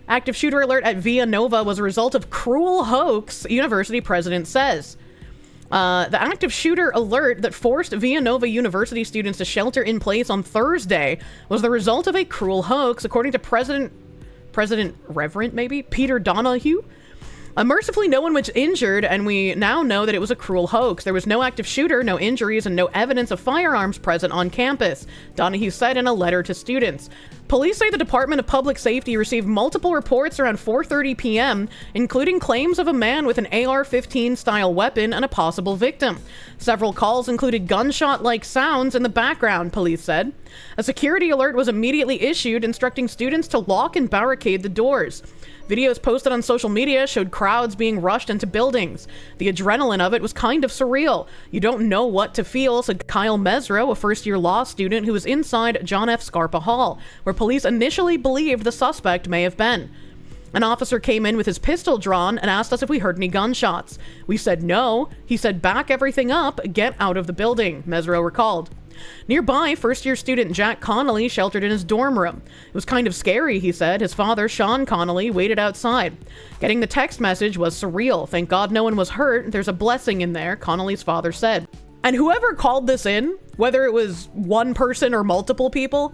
Active shooter alert at Villanova was a result of cruel hoax, university president says. The active shooter alert that forced Villanova University students to shelter in place on Thursday was the result of a cruel hoax, according to President Reverend, maybe, Peter Donahue. Mercifully, no one was injured, and we now know that it was a cruel hoax. There was no active shooter, no injuries, and no evidence of firearms present on campus, Donahue said in a letter to students. Police say the Department of Public Safety received multiple reports around 4:30 p.m., including claims of a man with an AR-15 style weapon and a possible victim. Several calls included gunshot-like sounds in the background, police said. A security alert was immediately issued, instructing students to lock and barricade the doors. Videos posted on social media showed crowds being rushed into buildings. The adrenaline of it was kind of surreal. You don't know what to feel, said Kyle Mesro, a first-year law student who was inside John F. Scarpa Hall, where police initially believed the suspect may have been. An officer came in with his pistol drawn and asked us if we heard any gunshots. We said no. He said, "Back everything up, get out of the building," Mesro recalled. Nearby, first-year student Jack Connolly sheltered in his dorm room. It was kind of scary, he said. His father, Sean Connolly, waited outside. Getting the text message was surreal. Thank God no one was hurt. There's a blessing in there, Connolly's father said. And whoever called this in, whether it was one person or multiple people,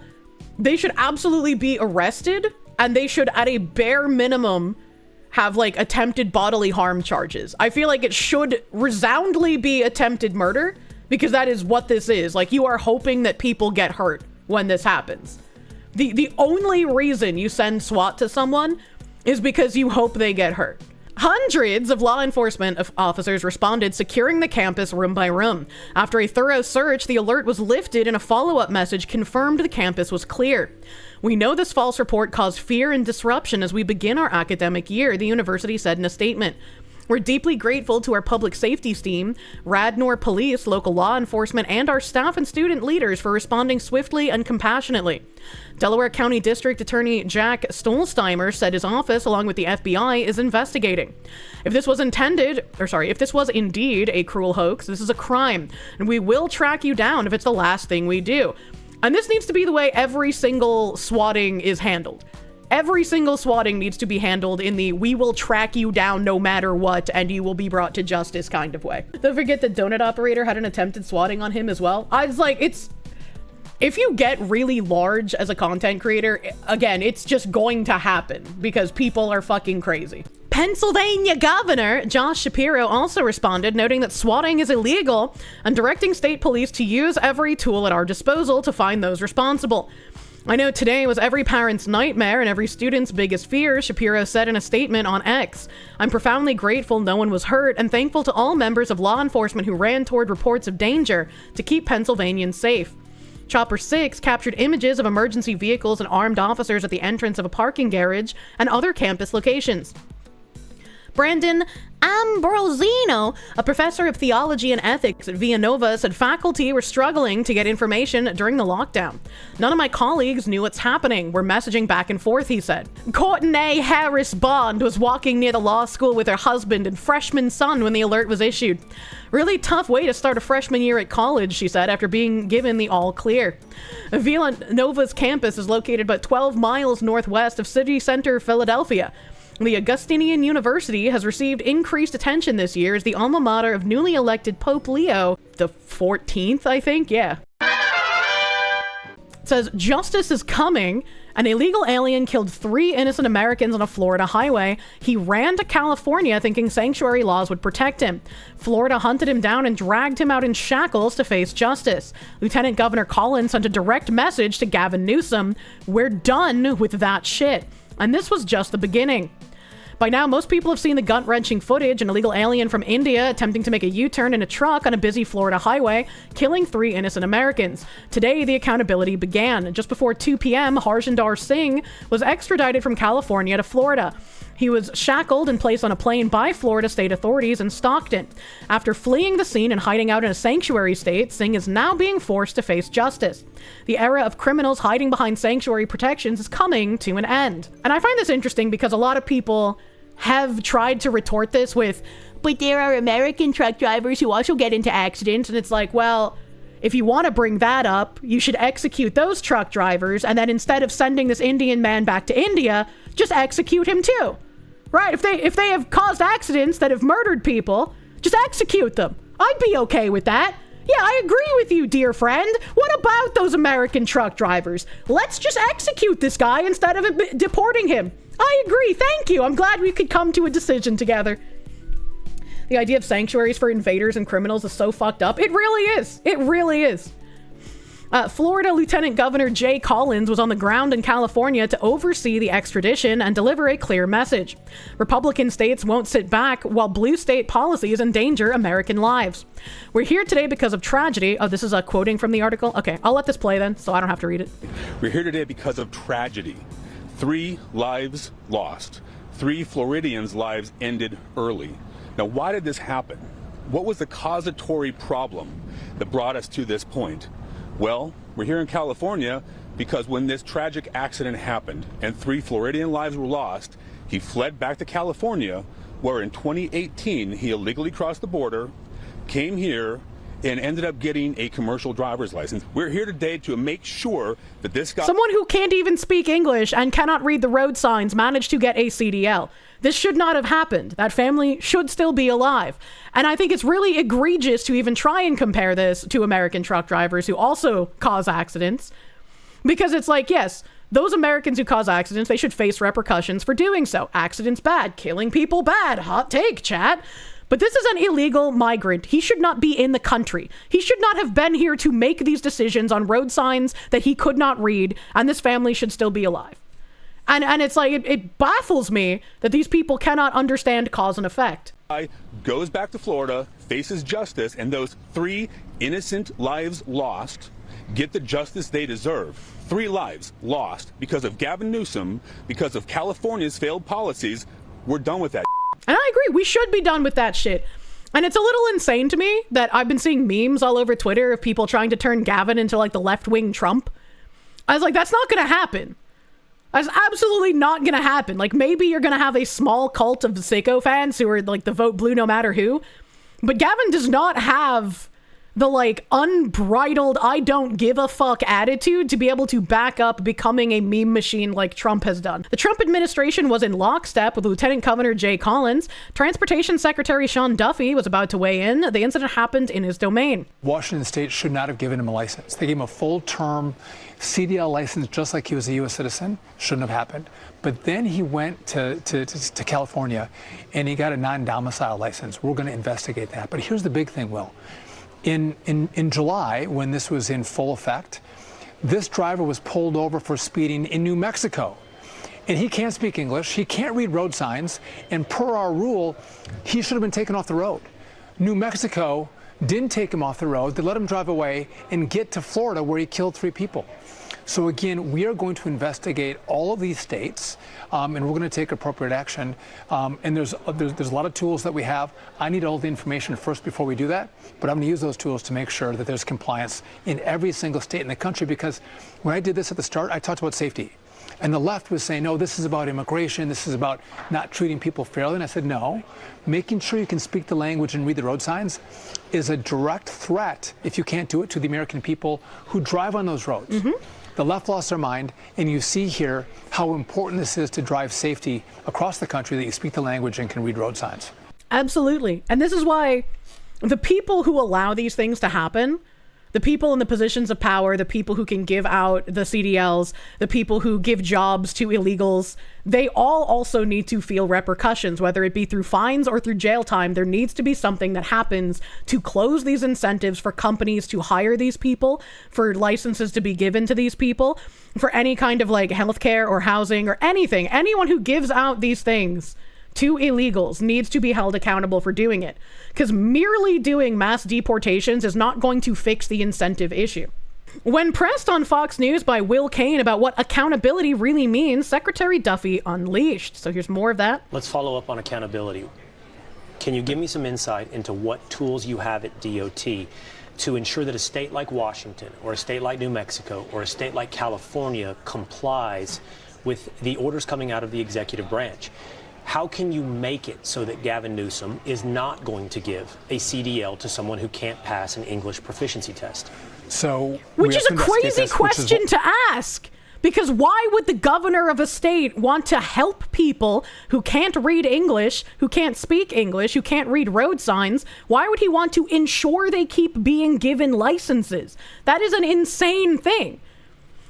they should absolutely be arrested, and they should, at a bare minimum, have, like, attempted bodily harm charges. I feel like it should resoundingly be attempted murder, because that is what this is. Like, you are hoping that people get hurt when this happens. The only reason you send SWAT to someone is because you hope they get hurt. Hundreds of law enforcement officers responded, securing the campus room by room. After a thorough search, the alert was lifted and a follow-up message confirmed the campus was clear. We know this false report caused fear and disruption as we begin our academic year, the university said in a statement. We're deeply grateful to our public safety team, Radnor Police, local law enforcement, and our staff and student leaders for responding swiftly and compassionately. Delaware County District Attorney Jack Stolzheimer said his office, along with the FBI, is investigating. If this was indeed a cruel hoax, this is a crime, and we will track you down if it's the last thing we do. And this needs to be the way every single swatting is handled. Every single swatting needs to be handled in the "we will track you down no matter what and you will be brought to justice" kind of way. Don't forget the donut operator had an attempted swatting on him as well. I was like, if you get really large as a content creator, again, it's just going to happen because people are fucking crazy. Pennsylvania Governor Josh Shapiro also responded, noting that swatting is illegal and directing state police to use every tool at our disposal to find those responsible. I know today was every parent's nightmare and every student's biggest fear, Shapiro said in a statement on X. I'm profoundly grateful no one was hurt and thankful to all members of law enforcement who ran toward reports of danger to keep Pennsylvanians safe. Chopper 6 captured images of emergency vehicles and armed officers at the entrance of a parking garage and other campus locations. Brandon Ambrosino, a professor of theology and ethics at Villanova, said faculty were struggling to get information during the lockdown. None of my colleagues knew what's happening. We're messaging back and forth, he said. Courtney Harris Bond was walking near the law school with her husband and freshman son when the alert was issued. Really tough way to start a freshman year at college, she said, after being given the all clear. Villanova's campus is located about 12 miles northwest of city center Philadelphia. The Augustinian University has received increased attention this year as the alma mater of newly elected Pope Leo the 14th, I think, yeah. It says, justice is coming. An illegal alien killed 3 innocent Americans on a Florida highway. He ran to California thinking sanctuary laws would protect him. Florida hunted him down and dragged him out in shackles to face justice. Lieutenant Governor Collins sent a direct message to Gavin Newsom, "We're done with that shit." And this was just the beginning. By now, most people have seen the gut-wrenching footage, an illegal alien from India attempting to make a U-turn in a truck on a busy Florida highway, killing 3 innocent Americans. Today, the accountability began. Just before 2 p.m., Harjinder Singh was extradited from California to Florida. He was shackled and placed on a plane by Florida state authorities in Stockton. After fleeing the scene and hiding out in a sanctuary state, Singh is now being forced to face justice. The era of criminals hiding behind sanctuary protections is coming to an end. And I find this interesting because a lot of people have tried to retort this with, but there are American truck drivers who also get into accidents. And it's like, well, if you want to bring that up, you should execute those truck drivers. And then instead of sending this Indian man back to India, just execute him too. Right? If they have caused accidents that have murdered people, just execute them. I'd be okay with that. Yeah, I agree with you, dear friend. What about those American truck drivers? Let's just execute this guy instead of deporting him. I agree. Thank you. I'm glad we could come to a decision together. The idea of sanctuaries for invaders and criminals is so fucked up. It really is. It really is. Florida Lieutenant Governor Jay Collins was on the ground in California to oversee the extradition and deliver a clear message. Republican states won't sit back while blue state policies endanger American lives. We're here today because of tragedy. Oh, this is a quoting from the article. Okay, I'll let this play then, so I don't have to read it. We're here today because of tragedy. 3 lives lost. 3 Floridians' lives ended early. Now, why did this happen? What was the causatory problem that brought us to this point? Well, we're here in California because when this tragic accident happened and 3 Floridian lives were lost, he fled back to California, where in 2018 he illegally crossed the border, came here, and ended up getting a commercial driver's license. We're here today to make sure that this guy... Someone who can't even speak English and cannot read the road signs managed to get a CDL. This should not have happened. That family should still be alive. And I think it's really egregious to even try and compare this to American truck drivers who also cause accidents. Because it's like, yes, those Americans who cause accidents, they should face repercussions for doing so. Accidents bad, killing people bad. Hot take, chat. But this is an illegal migrant. He should not be in the country. He should not have been here to make these decisions on road signs that he could not read, and this family should still be alive. And it's like, it baffles me that these people cannot understand cause and effect. Goes back to Florida, faces justice, and those 3 innocent lives lost get the justice they deserve. 3 lives lost because of Gavin Newsom, because of California's failed policies. We're done with that. And I agree, we should be done with that shit. And it's a little insane to me that I've been seeing memes all over Twitter of people trying to turn Gavin into like the left-wing Trump. I was like, that's not gonna happen. That's absolutely not gonna happen. Like, maybe you're gonna have a small cult of sicko fans who are like the vote blue no matter who. But Gavin does not have the like unbridled, I don't give a fuck attitude to be able to back up becoming a meme machine like Trump has done. The Trump administration was in lockstep with Lieutenant Governor Jay Collins. Transportation Secretary Sean Duffy was about to weigh in. The incident happened in his domain. Washington State should not have given him a license. They gave him a full-term CDL license just like he was a U.S. citizen. Shouldn't have happened. But then he went to California and he got a non-domicile license. We're going to investigate that. But here's the big thing, Will. In July, when this was in full effect, this driver was pulled over for speeding in New Mexico. And he can't speak English, he can't read road signs, and per our rule, he should have been taken off the road. New Mexico didn't take him off the road, they let him drive away and get to Florida where he killed 3 people. So again, we are going to investigate all of these states, and we're going to take appropriate action. And there's a lot of tools that we have. I need all the information first before we do that, but I'm going to use those tools to make sure that there's compliance in every single state in the country, because when I did this at the start, I talked about safety. And the left was saying, no, this is about immigration, this is about not treating people fairly. And I said, no, making sure you can speak the language and read the road signs is a direct threat, if you can't do it, to the American people who drive on those roads. Mm-hmm. The left lost their mind, and you see here how important this is to drive safety across the country, that you speak the language and can read road signs. Absolutely. And this is why the people who allow these things to happen, the people in the positions of power, the people who can give out the CDLs, the people who give jobs to illegals, they all also need to feel repercussions, whether it be through fines or through jail time. There needs to be something that happens to close these incentives for companies to hire these people, for licenses to be given to these people, for any kind of like healthcare or housing or anything. Anyone who gives out these things to illegals needs to be held accountable for doing it, because merely doing mass deportations is not going to fix the incentive issue. When pressed on Fox News by Will Cain about what accountability really means, Secretary Duffy unleashed. So here's more of that. Let's follow up on accountability. Can you give me some insight into what tools you have at DOT to ensure that a state like Washington or a state like New Mexico or a state like California complies with the orders coming out of the executive branch? How can you make it so that Gavin Newsom is not going to give a CDL to someone who can't pass an English proficiency test? So, which is a crazy question to ask, Because why would the governor of a state want to help people who can't read English, who can't speak English, who can't read road signs? Why would he want to ensure they keep being given licenses? That is an insane thing.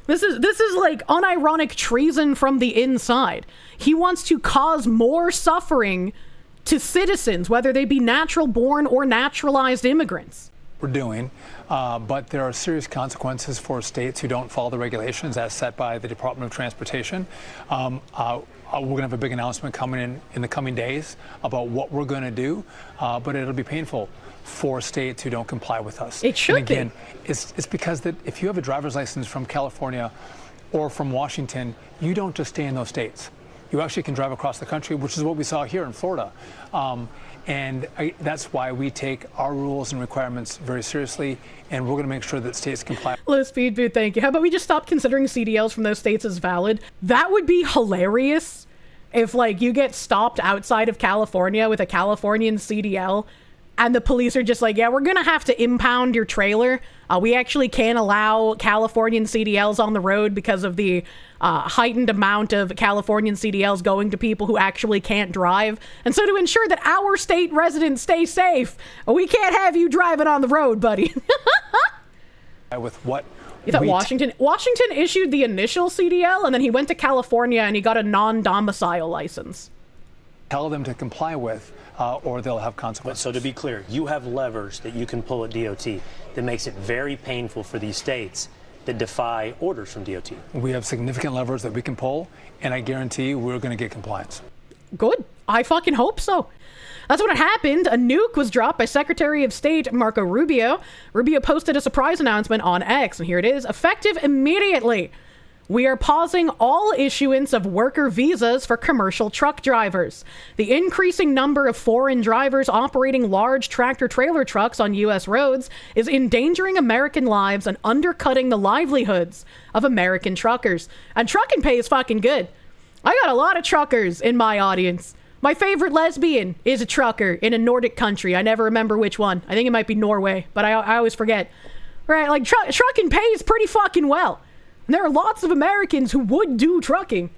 This is like unironic treason from the inside. He wants to cause more suffering to citizens, whether they be natural born or naturalized immigrants. We're doing, but there are serious consequences for states who don't follow the regulations as set by the Department of Transportation. We're going to have a big announcement coming in the coming days about what we're going to do, but it'll be painful for states who don't comply with us. It should and again, be. It's because that if you have a driver's license from California or from Washington, you don't just stay in those states. You actually can drive across the country, which is what we saw here in Florida. That's why we take our rules and requirements very seriously, and we're going to make sure that states comply. Low speed boot, thank you. How about we just stop considering CDLs from those states as valid? That would be hilarious if, like, you get stopped outside of California with a Californian CDL, and the police are just like, yeah, we're going to have to impound your trailer. We actually can't allow Californian CDLs on the road because of the heightened amount of Californian CDLs going to people who actually can't drive. And so to ensure that our state residents stay safe, we can't have you driving on the road, buddy. With what? You thought Washington issued the initial CDL, and then he went to California and he got a non-domicile license. Tell them to comply with, or they'll have consequences. So to be clear, you have levers that you can pull at DOT that makes it very painful for these states that defy orders from DOT. We have significant levers that we can pull, and I guarantee we're going to get compliance. Good. I fucking hope so. That's what happened. A nuke was dropped by Secretary of State Marco Rubio. Rubio posted a surprise announcement on X, and here it is. Effective immediately. We are pausing all issuance of worker visas for commercial truck drivers. The increasing number of foreign drivers operating large tractor-trailer trucks on U.S. roads is endangering American lives and undercutting the livelihoods of American truckers. And trucking pay is fucking good. I got a lot of truckers in my audience. My favorite lesbian is a trucker in a Nordic country. I never remember which one. I think it might be Norway, but I always forget. Right, like trucking pays pretty fucking well. And there are lots of Americans who would do trucking.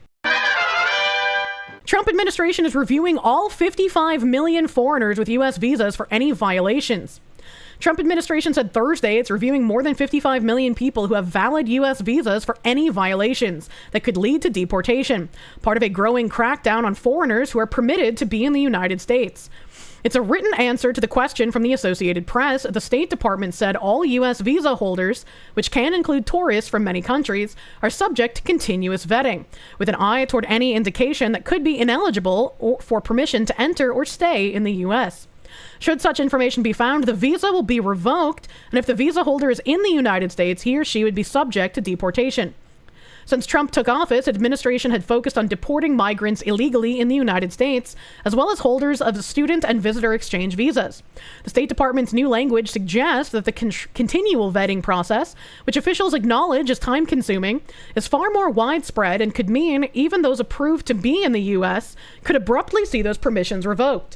Trump administration is reviewing all 55 million foreigners with U.S. visas for any violations. Trump administration said Thursday it's reviewing more than 55 million people who have valid U.S. visas for any violations that could lead to deportation, part of a growing crackdown on foreigners who are permitted to be in the United States. It's a written answer to the question from the Associated Press. The State Department said all U.S. visa holders, which can include tourists from many countries, are subject to continuous vetting, with an eye toward any indication that could be ineligible for permission to enter or stay in the U.S. Should such information be found, the visa will be revoked, and if the visa holder is in the United States, he or she would be subject to deportation. Since Trump took office, administration had focused on deporting migrants illegally in the United States, as well as holders of student and visitor exchange visas. The State Department's new language suggests that the continual vetting process, which officials acknowledge is time-consuming, is far more widespread and could mean even those approved to be in the U.S. could abruptly see those permissions revoked.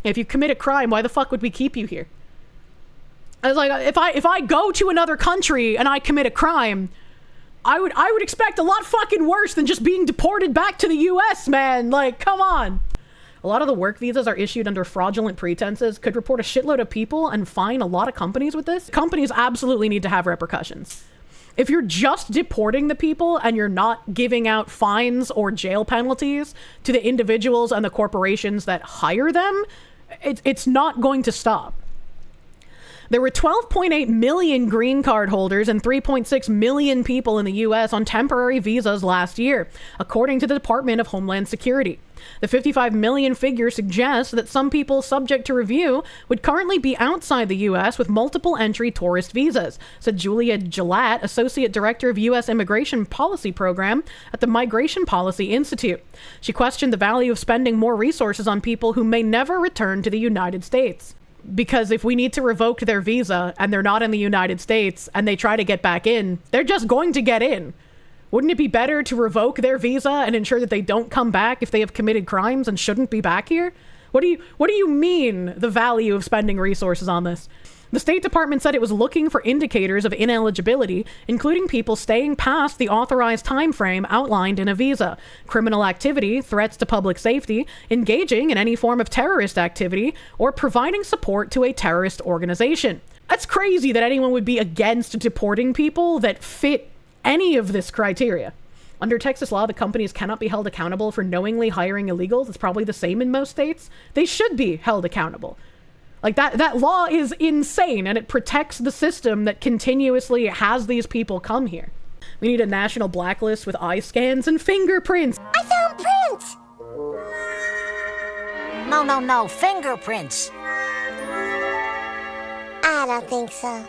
If you commit a crime, why the fuck would we keep you here? I was like, if I go to another country and I commit a crime, I would expect a lot fucking worse than just being deported back to the U.S., man. Like, come on. A lot of the work visas are issued under fraudulent pretenses, could report a shitload of people and fine a lot of companies with this. Companies absolutely need to have repercussions. If you're just deporting the people and you're not giving out fines or jail penalties to the individuals and the corporations that hire them, it's not going to stop. There were 12.8 million green card holders and 3.6 million people in the U.S. on temporary visas last year, according to the Department of Homeland Security. The 55 million figure suggests that some people subject to review would currently be outside the U.S. with multiple entry tourist visas, said Julia Gillette, Associate Director of U.S. Immigration Policy Program at the Migration Policy Institute. She questioned the value of spending more resources on people who may never return to the United States. Because if we need to revoke their visa and they're not in the United States and they try to get back in, they're just going to get in. Wouldn't it be better to revoke their visa and ensure that they don't come back if they have committed crimes and shouldn't be back here? What do you mean the value of spending resources on this? The State Department said it was looking for indicators of ineligibility, including people staying past the authorized time frame outlined in a visa, criminal activity, threats to public safety, engaging in any form of terrorist activity, or providing support to a terrorist organization. That's crazy that anyone would be against deporting people that fit any of this criteria. Under Texas law, the companies cannot be held accountable for knowingly hiring illegals. It's probably the same in most states. They should be held accountable. Like that law is insane, and it protects the system that continuously has these people come here. We need a national blacklist with eye scans and fingerprints. I found prints! No, fingerprints. I don't think so.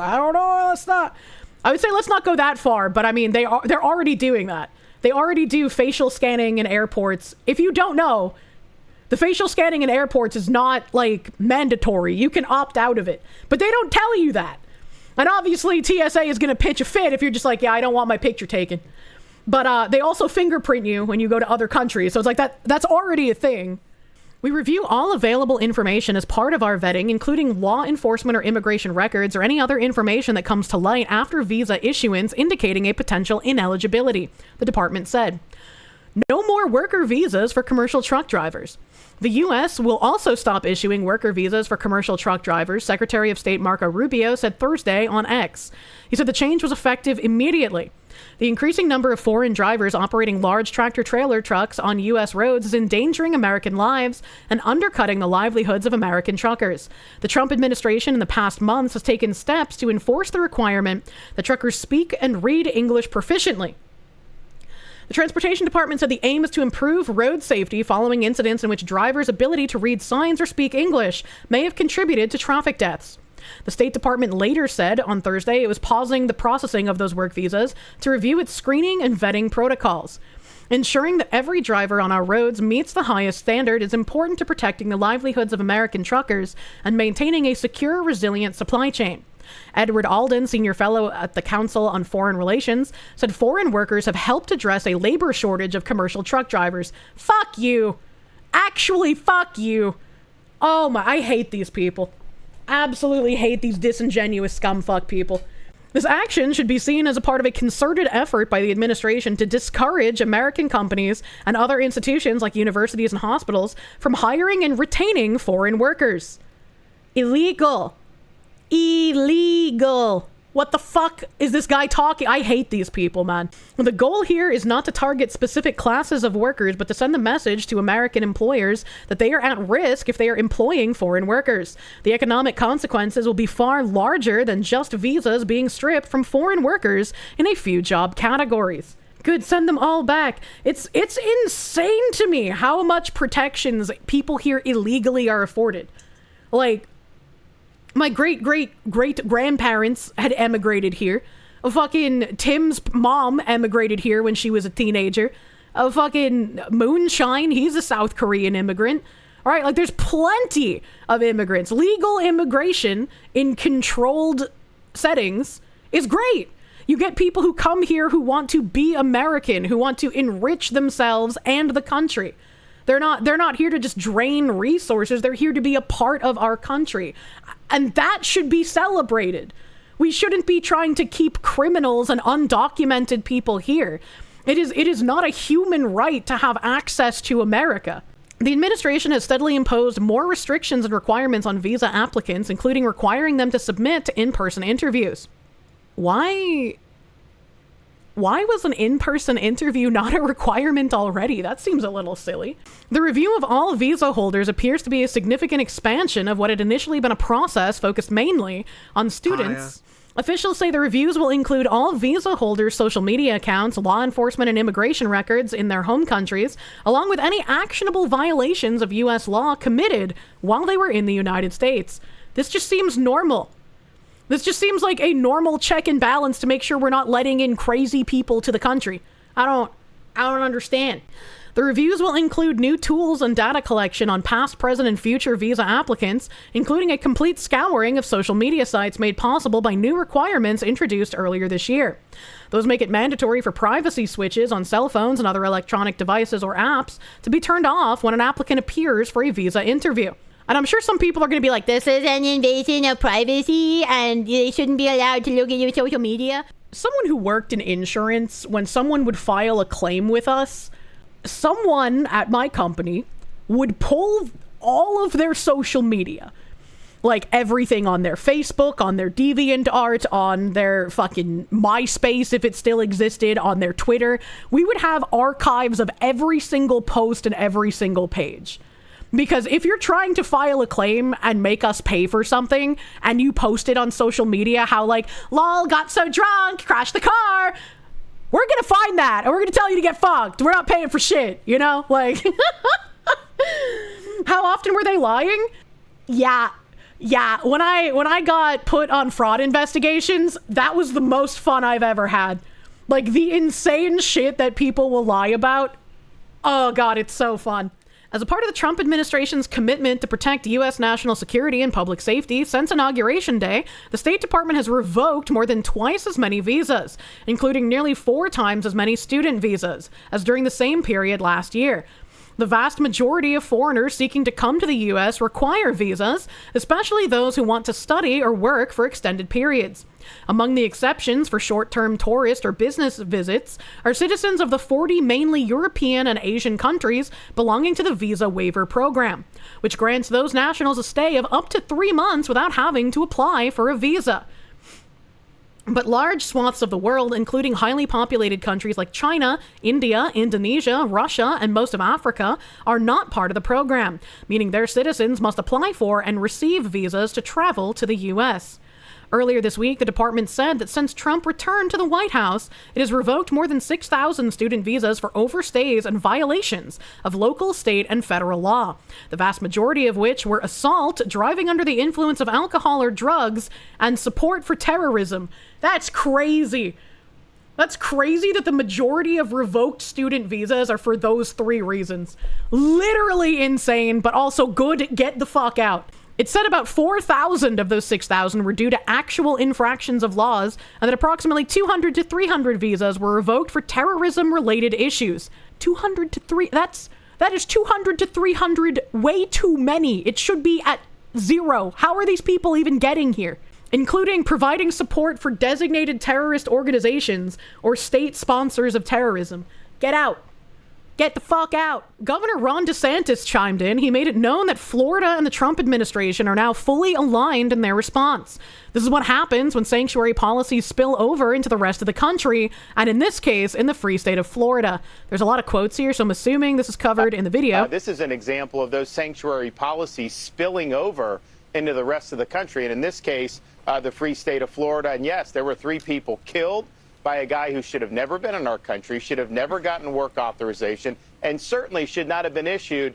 I don't know, I would say let's not go that far, but I mean, they're already doing that. They already do facial scanning in airports. If you don't know, the facial scanning in airports is not, like, mandatory. You can opt out of it. But they don't tell you that. And obviously, TSA is going to pitch a fit if you're just like, yeah, I don't want my picture taken. But they also fingerprint you when you go to other countries. So it's like that's already a thing. We review all available information as part of our vetting, including law enforcement or immigration records or any other information that comes to light after visa issuance indicating a potential ineligibility, the department said. No more worker visas for commercial truck drivers. The U.S. will also stop issuing worker visas for commercial truck drivers, Secretary of State Marco Rubio said Thursday on X. He said the change was effective immediately. The increasing number of foreign drivers operating large tractor-trailer trucks on U.S. roads is endangering American lives and undercutting the livelihoods of American truckers. The Trump administration in the past months has taken steps to enforce the requirement that truckers speak and read English proficiently. The Transportation Department said the aim is to improve road safety following incidents in which drivers' ability to read signs or speak English may have contributed to traffic deaths. The State Department later said on Thursday it was pausing the processing of those work visas to review its screening and vetting protocols. Ensuring that every driver on our roads meets the highest standard is important to protecting the livelihoods of American truckers and maintaining a secure, resilient supply chain. Edward Alden, senior fellow at the Council on Foreign Relations, said foreign workers have helped address a labor shortage of commercial truck drivers. Fuck you. Actually, fuck you. Oh my, I hate these people. Absolutely hate these disingenuous scumfuck people. This action should be seen as a part of a concerted effort by the administration to discourage American companies and other institutions like universities and hospitals from hiring and retaining foreign workers. Illegal. What the fuck is this guy talking? I hate these people, man. The goal here is not to target specific classes of workers, but to send the message to American employers that they are at risk if they are employing foreign workers. The economic consequences will be far larger than just visas being stripped from foreign workers in a few job categories. Good, send them all back. It's insane to me how much protections people here illegally are afforded. Like, my great-great-great-grandparents had emigrated here. Fucking Tim's mom emigrated here when she was a teenager. Fucking Moonshine, he's a South Korean immigrant. All right, like there's plenty of immigrants. Legal immigration in controlled settings is great. You get people who come here who want to be American, who want to enrich themselves and the country. They're not here to just drain resources. They're here to be a part of our country. And that should be celebrated. We shouldn't be trying to keep criminals and undocumented people here. It is not a human right to have access to America. The administration has steadily imposed more restrictions and requirements on visa applicants, including requiring them to submit to in-person interviews. Why was an in-person interview not a requirement already? That seems a little silly. The review of all visa holders appears to be a significant expansion of what had initially been a process focused mainly on students. Officials say the reviews will include all visa holders' social media accounts, law enforcement and immigration records in their home countries, along with any actionable violations of U.S. law committed while they were in the United States. This just seems normal. This just seems like a normal check and balance to make sure we're not letting in crazy people to the country. I don't understand. The reviews will include new tools and data collection on past, present, and future visa applicants, including a complete scouring of social media sites made possible by new requirements introduced earlier this year. Those make it mandatory for privacy switches on cell phones and other electronic devices or apps to be turned off when an applicant appears for a visa interview. And I'm sure some people are going to be like, this is an invasion of privacy and they shouldn't be allowed to look at your social media. Someone who worked in insurance, when someone would file a claim with us, someone at my company would pull all of their social media, like everything on their Facebook, on their DeviantArt, on their fucking MySpace if it still existed, on their Twitter. We would have archives of every single post and every single page. Because if you're trying to file a claim and make us pay for something and you post it on social media how like, lol, got so drunk, crashed the car, we're gonna find that and we're gonna tell you to get fucked. We're not paying for shit, you know? Like, how often were they lying? Yeah. When I got put on fraud investigations, that was the most fun I've ever had. Like, the insane shit that people will lie about. Oh God, it's so fun. As a part of the Trump administration's commitment to protect U.S. national security and public safety, since Inauguration Day, the State Department has revoked more than twice as many visas, including nearly 4 times as many student visas as during the same period last year. The vast majority of foreigners seeking to come to the U.S. require visas, especially those who want to study or work for extended periods. Among the exceptions for short-term tourist or business visits are citizens of the 40 mainly European and Asian countries belonging to the Visa Waiver Program, which grants those nationals a stay of up to 3 months without having to apply for a visa. But large swaths of the world, including highly populated countries like China, India, Indonesia, Russia, and most of Africa, are not part of the program, meaning their citizens must apply for and receive visas to travel to the U.S. Earlier this week, the department said that since Trump returned to the White House, it has revoked more than 6,000 student visas for overstays and violations of local, state, and federal law, the vast majority of which were assault, driving under the influence of alcohol or drugs, and support for terrorism. That's crazy. That's crazy that the majority of revoked student visas are for those 3 reasons. Literally insane, but also good. Get the fuck out. It said about 4,000 of those 6,000 were due to actual infractions of laws, and that approximately 200 to 300 visas were revoked for terrorism-related issues. 200 to 3... That is 200 to 300 way too many. It should be at 0. How are these people even getting here? Including providing support for designated terrorist organizations or state sponsors of terrorism. Get out. Get the fuck out. Governor Ron DeSantis chimed in. He made it known that Florida and the Trump administration are now fully aligned in their response. This is what happens when sanctuary policies spill over into the rest of the country, and in this case, in the free state of Florida. There's a lot of quotes here, so I'm assuming this is covered in the video. This is an example of those sanctuary policies spilling over into the rest of the country, and in this case, the free state of Florida. And yes, there were 3 people killed by a guy who should have never been in our country, should have never gotten work authorization, and certainly should not have been issued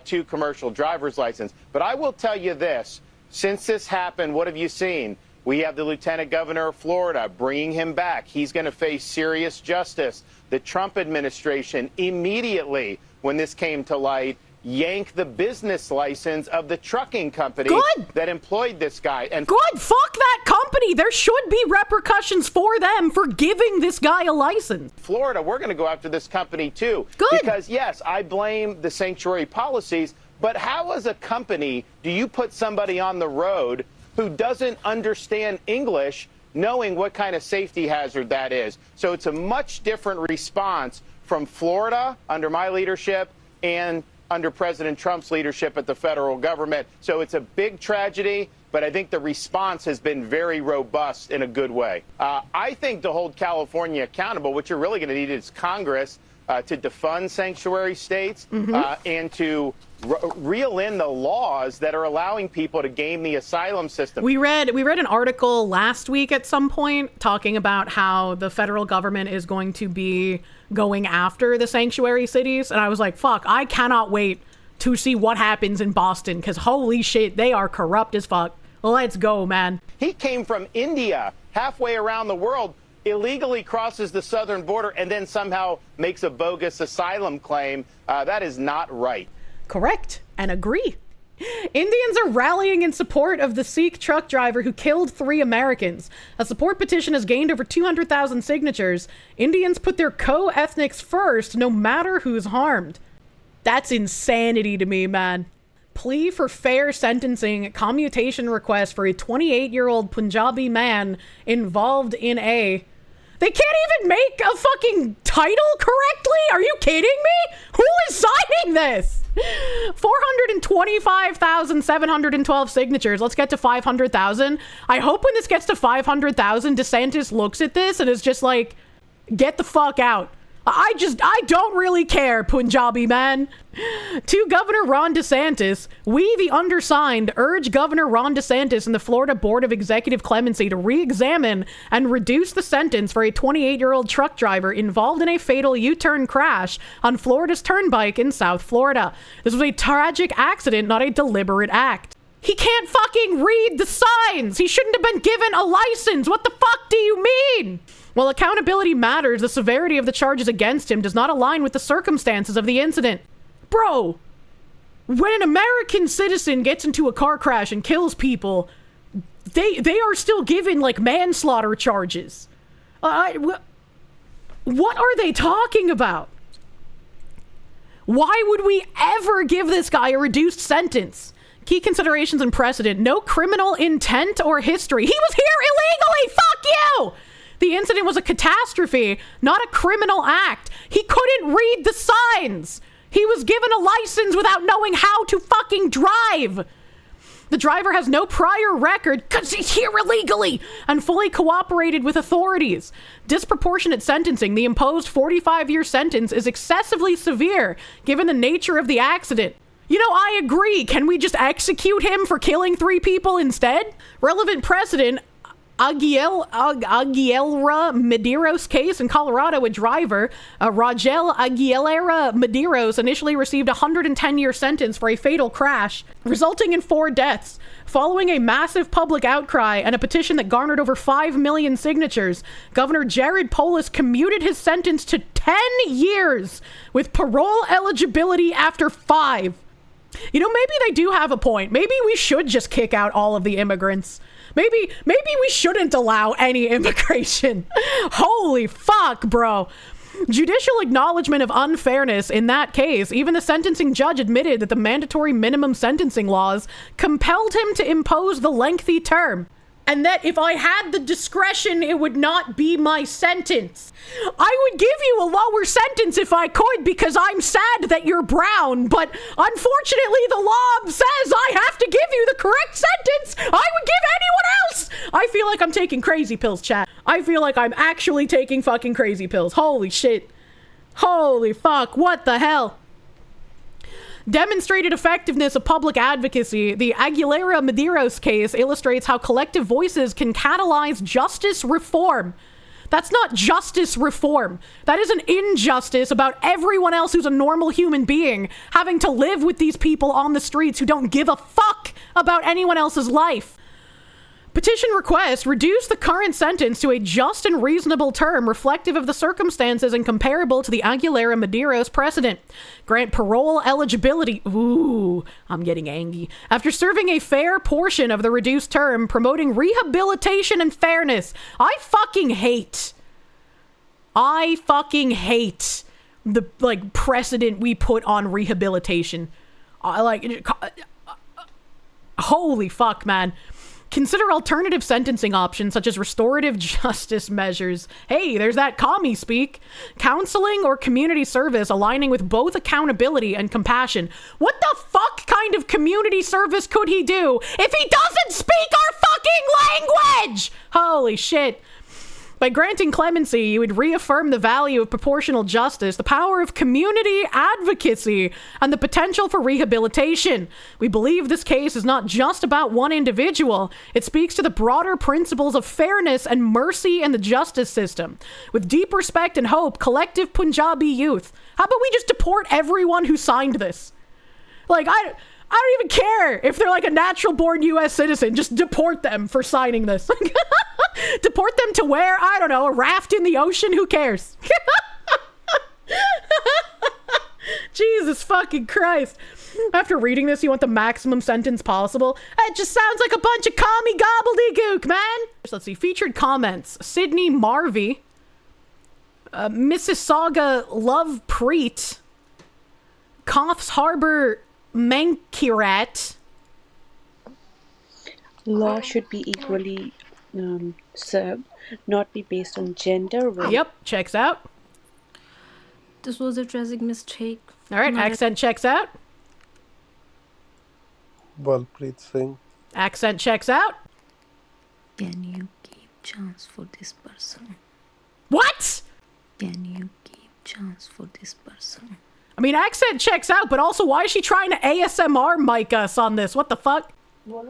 2 commercial driver's license. But I will tell you this, since this happened, what have you seen? We have the Lieutenant Governor of Florida bringing him back. He's going to face serious justice. The Trump administration immediately, when this came to light, yanked the business license of the trucking company that employed this guy. And good, fuck that company. There should be repercussions for them for giving this guy a license. Florida, we're going to go after this company too. Good. Because yes, I blame the sanctuary policies, but how as a company do you put somebody on the road who doesn't understand English, knowing what kind of safety hazard that is? So it's a much different response from Florida under my leadership and under President Trump's leadership at the federal government. So it's a big tragedy, but I think the response has been very robust in a good way. I think to hold California accountable, what you're really going to need is Congress to defund sanctuary states and to reel in the laws that are allowing people to game the asylum system. We read an article last week at some point talking about how the federal government is going to be going after the sanctuary cities, and I was like, fuck, I cannot wait to see what happens in Boston, because holy shit, they are corrupt as fuck. Let's go, man. He came from India, halfway around the world, illegally crosses the southern border and then somehow makes a bogus asylum claim. That is not right. Correct, and agree. Indians are rallying in support of the Sikh truck driver who killed 3 Americans. A support petition has gained over 200,000 signatures. Indians put their co-ethnics first, no matter who's harmed. That's insanity to me, man. Plea for fair sentencing commutation request for a 28-year-old Punjabi man involved in a... They can't even make a fucking title correctly? Are you kidding me? Who is signing this? 425,712 signatures. Let's get to 500,000. I hope when this gets to 500,000, DeSantis looks at this and is just like, get the fuck out. I don't really care, Punjabi man. To Governor Ron DeSantis, we, the undersigned, urge Governor Ron DeSantis and the Florida Board of Executive Clemency to re-examine and reduce the sentence for a 28-year-old truck driver involved in a fatal U-turn crash on Florida's Turnpike in South Florida. This was a tragic accident, not a deliberate act. He can't fucking read the signs! He shouldn't have been given a license! What the fuck do you mean? While accountability matters, the severity of the charges against him does not align with the circumstances of the incident. Bro, when an American citizen gets into a car crash and kills people, they are still given, like, manslaughter charges. What are they talking about? Why would we ever give this guy a reduced sentence? Key considerations and precedent. No criminal intent or history. He was here illegally! Fuck you! The incident was a catastrophe, not a criminal act. He couldn't read the signs. He was given a license without knowing how to fucking drive. The driver has no prior record because he's here illegally and fully cooperated with authorities. Disproportionate sentencing. The imposed 45-year sentence is excessively severe given the nature of the accident. You know, I agree. Can we just execute him for killing 3 people instead? Relevant precedent. Aguilera Medeiros case in Colorado, a driver, Rogel Aguilera Medeiros, initially received a 110-year sentence for a fatal crash, resulting in 4 deaths. Following a massive public outcry and a petition that garnered over 5 million signatures, Governor Jared Polis commuted his sentence to 10 years with parole eligibility after 5. You know, maybe they do have a point. Maybe we should just kick out all of the immigrants. Maybe we shouldn't allow any immigration. Holy fuck, bro. Judicial acknowledgement of unfairness in that case. Even the sentencing judge admitted that the mandatory minimum sentencing laws compelled him to impose the lengthy term. And that if I had the discretion, it would not be my sentence. I would give you a lower sentence if I could because I'm sad that you're brown, but unfortunately the law says I have to give you the correct sentence I would give anyone else. I feel like I'm taking crazy pills, chat. I feel like I'm actually taking fucking crazy pills. Holy shit. Holy fuck. What the hell? Demonstrated effectiveness of public advocacy, the Aguilera Medeiros case illustrates how collective voices can catalyze justice reform. That's not justice reform. That is an injustice about everyone else who's a normal human being having to live with these people on the streets who don't give a fuck about anyone else's life. Petition request, reduce the current sentence to a just and reasonable term reflective of the circumstances and comparable to the Aguilera Medeiros precedent. Grant parole eligibility. Ooh, I'm getting angry. After serving a fair portion of the reduced term, promoting rehabilitation and fairness. I fucking hate the, like, precedent we put on rehabilitation. Holy fuck, man. Consider alternative sentencing options such as restorative justice measures. Hey, there's that commie speak. Counseling or community service aligning with both accountability and compassion. What the fuck kind of community service could he do if he doesn't speak our fucking language? Holy shit. By granting clemency, you would reaffirm the value of proportional justice, the power of community advocacy, and the potential for rehabilitation. We believe this case is not just about one individual. It speaks to the broader principles of fairness and mercy in the justice system. With deep respect and hope, collective Punjabi youth. How about we just deport everyone who signed this? Like, I don't even care if they're like a natural born U.S. citizen. Just deport them for signing this. Deport them to where? I don't know, a raft in the ocean? Who cares? Jesus fucking Christ. After reading this, you want the maximum sentence possible? It just sounds like a bunch of commie gobbledygook, man. Let's see. Featured comments. Sydney Marvey. Mississauga Love Preet. Coffs Harbor Mankirat. Law should be equally served, not be based on gender. Yep, checks out. This was a tragic mistake. All right, accent checks out. Balpreet Singh. Accent checks out. Can you give chance for this person? What? Can you give chance for this person? I mean, accent checks out, but also why is she trying to ASMR mic us on this? What the fuck?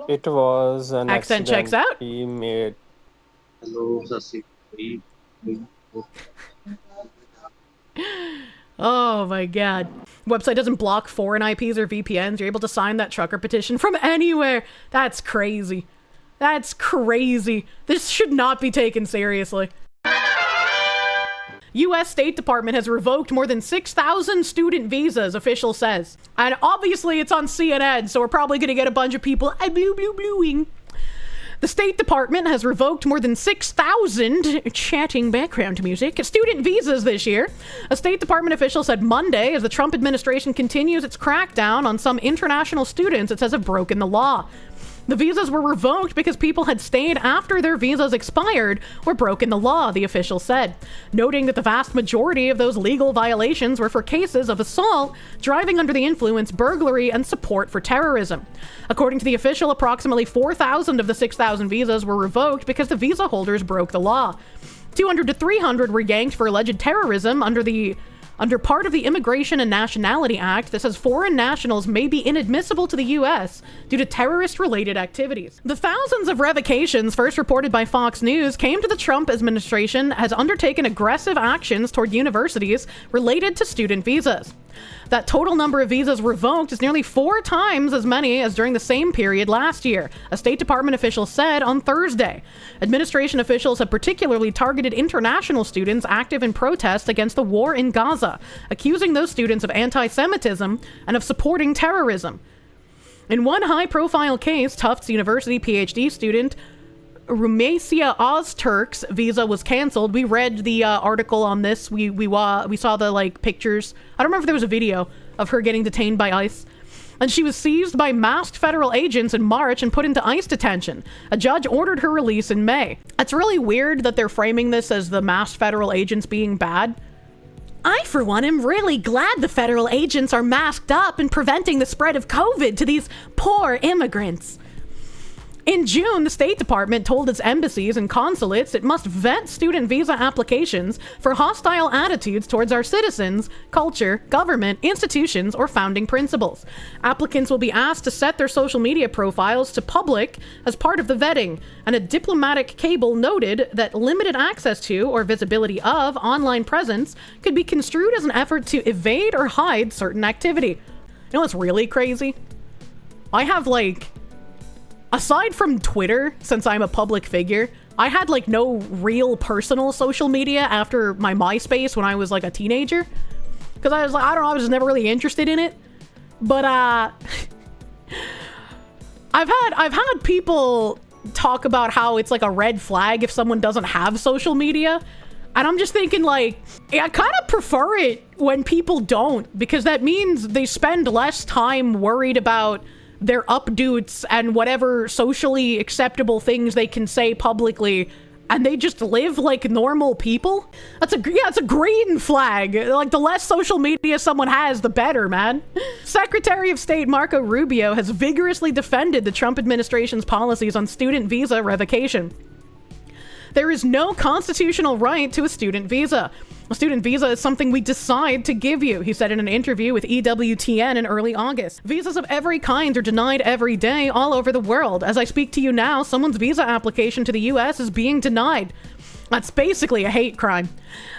It was an accent accident checks out. he made. Oh my god. Website doesn't block foreign IPs or VPNs. You're able to sign that trucker petition from anywhere. That's crazy. That's crazy. This should not be taken seriously. U.S. State Department has revoked more than 6,000 student visas, official says. And obviously it's on CNN, so we're probably going to get a bunch of people blue-blue-bluing. The State Department has revoked more than 6,000 chatting background music student visas this year. A State Department official said Monday as the Trump administration continues its crackdown on some international students it says have broken the law. The visas were revoked because people had stayed after their visas expired or broken the law, the official said, noting that the vast majority of those legal violations were for cases of assault, driving under the influence, burglary, and support for terrorism. According to the official, approximately 4,000 of the 6,000 visas were revoked because the visa holders broke the law. 200 to 300 were yanked for alleged terrorism under part of the Immigration and Nationality Act that says foreign nationals may be inadmissible to the U.S. due to terrorist-related activities. The thousands of revocations first reported by Fox News came to the Trump administration has undertaken aggressive actions toward universities related to student visas. That total number of visas revoked is nearly 4 times as many as during the same period last year, a State Department official said on Thursday. Administration officials have particularly targeted international students active in protests against the war in Gaza, accusing those students of anti-Semitism and of supporting terrorism. In one high-profile case, Tufts University PhD student Rumesia Ozturk's visa was canceled. We read the article on this. We saw the pictures. I don't remember if there was a video of her getting detained by ICE. And she was seized by masked federal agents in March and put into ICE detention. A judge ordered her release in May. It's really weird that they're framing this as the masked federal agents being bad. I, for one, am really glad the federal agents are masked up and preventing the spread of COVID to these poor immigrants. In June, the State Department told its embassies and consulates it must vet student visa applications for hostile attitudes towards our citizens, culture, government, institutions, or founding principles. Applicants will be asked to set their social media profiles to public as part of the vetting, and a diplomatic cable noted that limited access to or visibility of online presence could be construed as an effort to evade or hide certain activity. You know what's really crazy? I have aside from Twitter, since I'm a public figure, I had no real personal social media after my MySpace when I was a teenager. Because I was I don't know, I was just never really interested in it. But I've had people talk about how it's a red flag if someone doesn't have social media. And I'm just thinking I kind of prefer it when people don't, because that means they spend less time worried about their updates and whatever socially acceptable things they can say publicly, and they just live like normal people. It's a green flag. The less social media someone has, the better, man. Secretary of State Marco Rubio has vigorously defended the Trump administration's policies on student visa revocation. There is no constitutional right to a student visa. A student visa is something we decide to give you, he said in an interview with EWTN in early August. Visas of every kind are denied every day all over the world. As I speak to you now, someone's visa application to the U.S. is being denied. That's basically a hate crime.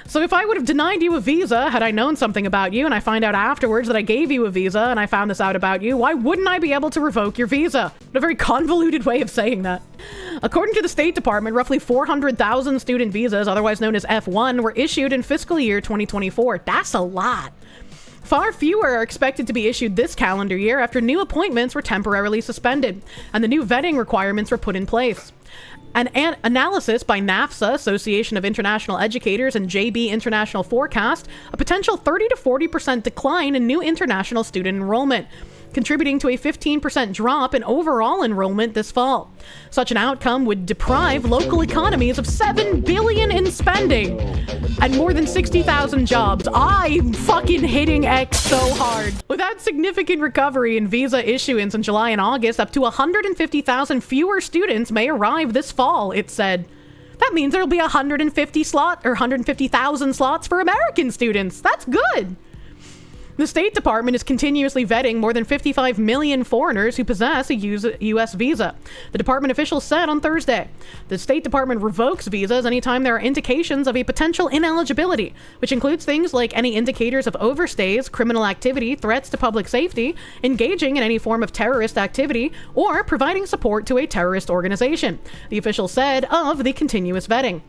So if I would have denied you a visa had I known something about you, and I find out afterwards that I gave you a visa and I found this out about you, why wouldn't I be able to revoke your visa? A very convoluted way of saying that. According to the State Department, roughly 400,000 student visas, otherwise known as F1, were issued in fiscal year 2024. That's a lot. Far fewer are expected to be issued this calendar year after new appointments were temporarily suspended and the new vetting requirements were put in place. An analysis by NAFSA, Association of International Educators, and JB International forecast a potential 30 to 40% decline in new international student enrollment, contributing to a 15% drop in overall enrollment this fall. Such an outcome would deprive local economies of $7 billion in spending and more than 60,000 jobs. I'm fucking hitting X so hard. Without significant recovery in visa issuance in July and August, up to 150,000 fewer students may arrive this fall, it said. That means there'll be 150,000 slots for American students. That's good. The State Department is continuously vetting more than 55 million foreigners who possess a U.S. visa. The department officials said on Thursday. The State Department revokes visas anytime there are indications of a potential ineligibility, which includes things like any indicators of overstays, criminal activity, threats to public safety, engaging in any form of terrorist activity, or providing support to a terrorist organization, the official said of the continuous vetting.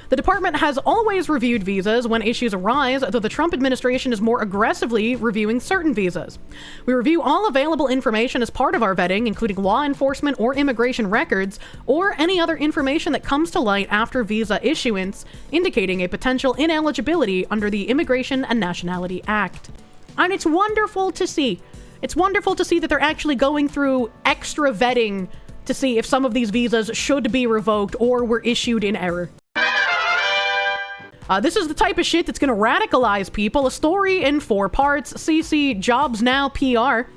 The department has always reviewed visas when issues arise, though the Trump administration is more aggressively reviewing certain visas. We review all available information as part of our vetting, including law enforcement or immigration records, or any other information that comes to light after visa issuance, indicating a potential ineligibility under the Immigration and Nationality Act. And it's wonderful to see. It's wonderful to see that they're actually going through extra vetting to see if some of these visas should be revoked or were issued in error. This is the type of shit that's going to radicalize people. A story in 4 parts. CC Jobs Now PR.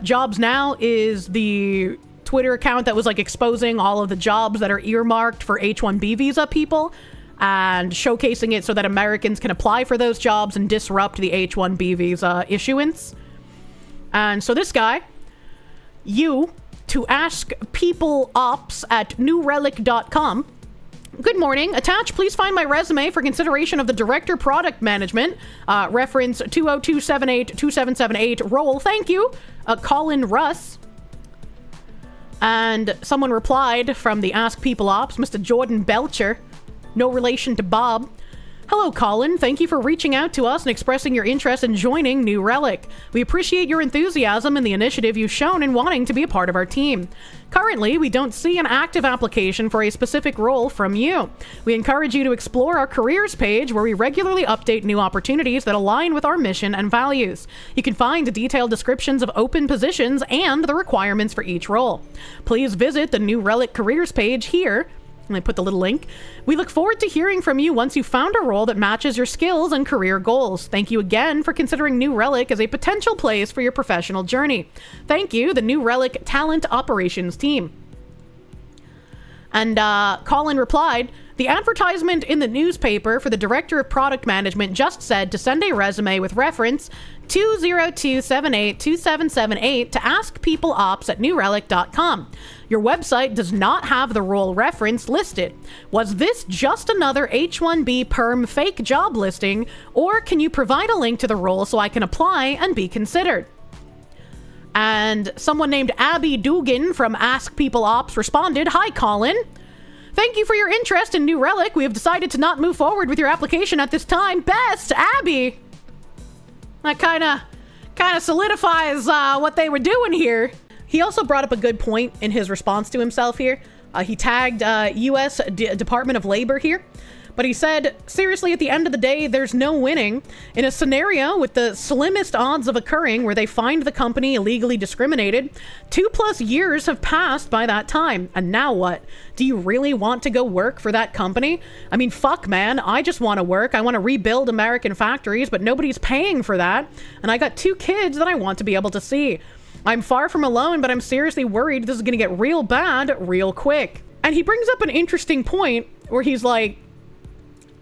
Jobs Now is the Twitter account that was like exposing all of the jobs that are earmarked for H-1B visa people and showcasing it so that Americans can apply for those jobs and disrupt the H-1B visa issuance. And so this guy, to ask people ops at newrelic.com. Good morning. Attached, please find my resume for consideration of the Director Product Management, reference 202782778, role. Thank you. Colin Russ. And someone replied from the Ask People Ops, Mr. Jordan Belcher. No relation to Bob. Hello, Colin. Thank you for reaching out to us and expressing your interest in joining New Relic. We appreciate your enthusiasm and the initiative you've shown in wanting to be a part of our team. Currently, we don't see an active application for a specific role from you. We encourage you to explore our careers page where we regularly update new opportunities that align with our mission and values. You can find detailed descriptions of open positions and the requirements for each role. Please visit the New Relic careers page here. And I put the little link. We look forward to hearing from you once you've found a role that matches your skills and career goals. Thank you again for considering New Relic as a potential place for your professional journey. Thank you, the New Relic Talent Operations Team. And Colin replied, the advertisement in the newspaper for the Director of Product Management just said to send a resume with reference 202782778 to askpeopleops at newrelic.com. Your website does not have the role reference listed. Was this just another H-1B perm fake job listing, or can you provide a link to the role so I can apply and be considered? And someone named Abby Dugan from Ask People Ops responded, hi, Colin. Thank you for your interest in New Relic. We have decided to not move forward with your application at this time. Best, Abby. That kind of solidifies what they were doing here. He also brought up a good point in his response to himself here. He tagged U.S. Department of Labor here. But he said, seriously, at the end of the day, there's no winning. In a scenario with the slimmest odds of occurring where they find the company illegally discriminated, 2+ years have passed by that time. And now what? Do you really want to go work for that company? I mean, fuck, man. I just want to work. I want to rebuild American factories, but nobody's paying for that. And I got 2 kids that I want to be able to see. I'm far from alone, but I'm seriously worried this is going to get real bad real quick. And he brings up an interesting point where he's like,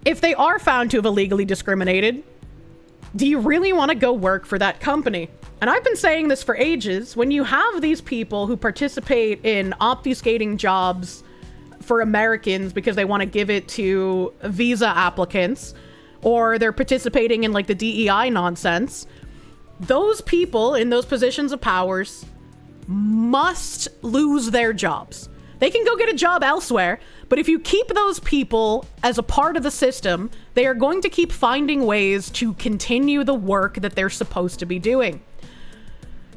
if they are found to have illegally discriminated, do you really want to go work for that company? And I've been saying this for ages. When you have these people who participate in obfuscating jobs for Americans because they want to give it to visa applicants, or they're participating in like the DEI nonsense. Those people in those positions of powers must lose their jobs. They can go get a job elsewhere, but if you keep those people as a part of the system, they are going to keep finding ways to continue the work that they're supposed to be doing.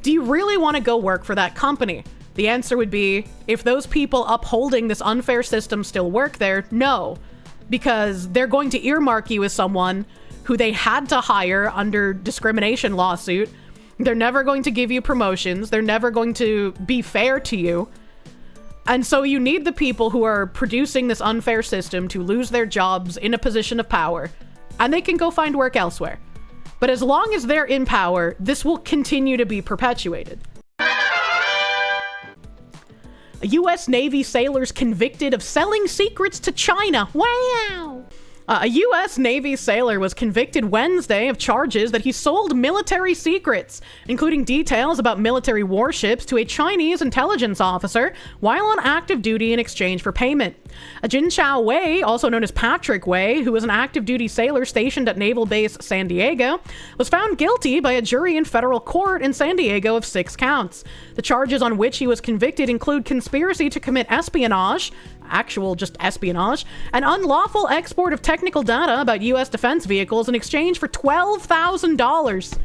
Do you really want to go work for that company? The answer would be, if those people upholding this unfair system still work there, no. Because they're going to earmark you as someone who they had to hire under discrimination lawsuit. They're never going to give you promotions. They're never going to be fair to you. And so you need the people who are producing this unfair system to lose their jobs in a position of power, and they can go find work elsewhere. But as long as they're in power, this will continue to be perpetuated. A U.S. Navy sailor's convicted of selling secrets to China. Wow! A U.S. Navy sailor was convicted Wednesday of charges that he sold military secrets, including details about military warships, to a Chinese intelligence officer while on active duty in exchange for payment. Jinchao Wei, also known as Patrick Wei, who was an active duty sailor stationed at Naval Base San Diego, was found guilty by a jury in federal court in San Diego of 6 counts. The charges on which he was convicted include conspiracy to commit espionage, actual just espionage, and unlawful export of technical data about U.S. defense vehicles in exchange for $12,000.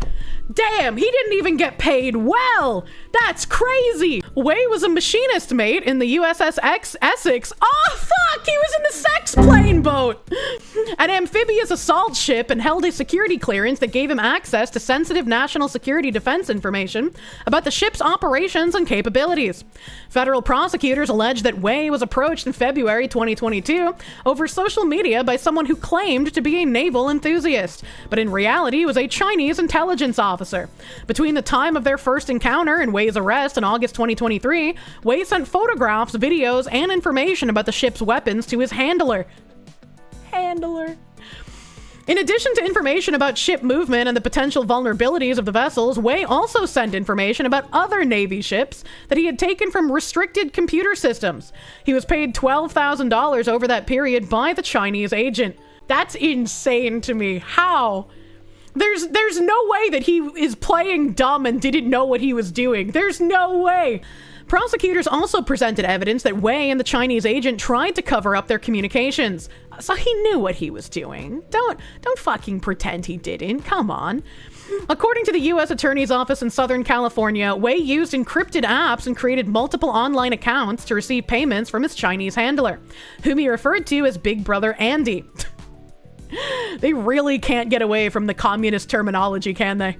Damn, he didn't even get paid well! That's crazy! Wei was a machinist mate in the USS Essex. Oh, fuck! He was in the sex plane boat! An amphibious assault ship, and held a security clearance that gave him access to sensitive national security defense information about the ship's operations and capabilities. Federal prosecutors allege that Wei was approached in February 2022 over social media by someone who claimed to be a naval enthusiast, but in reality was a Chinese intelligence officer. Between the time of their first encounter and Wei's arrest in August 2023, Wei sent photographs, videos, and information about the ship's weapons to his handler. In addition to information about ship movement and the potential vulnerabilities of the vessels, Wei also sent information about other Navy ships that he had taken from restricted computer systems. He was paid $12,000 over that period by the Chinese agent. That's insane to me. How? There's no way that he is playing dumb and didn't know what he was doing. There's no way. Prosecutors also presented evidence that Wei and the Chinese agent tried to cover up their communications. So he knew what he was doing. Don't fucking pretend he didn't. Come on. According to the U.S. Attorney's Office in Southern California, Wei used encrypted apps and created multiple online accounts to receive payments from his Chinese handler, whom he referred to as Big Brother Andy. They really can't get away from the communist terminology, can they?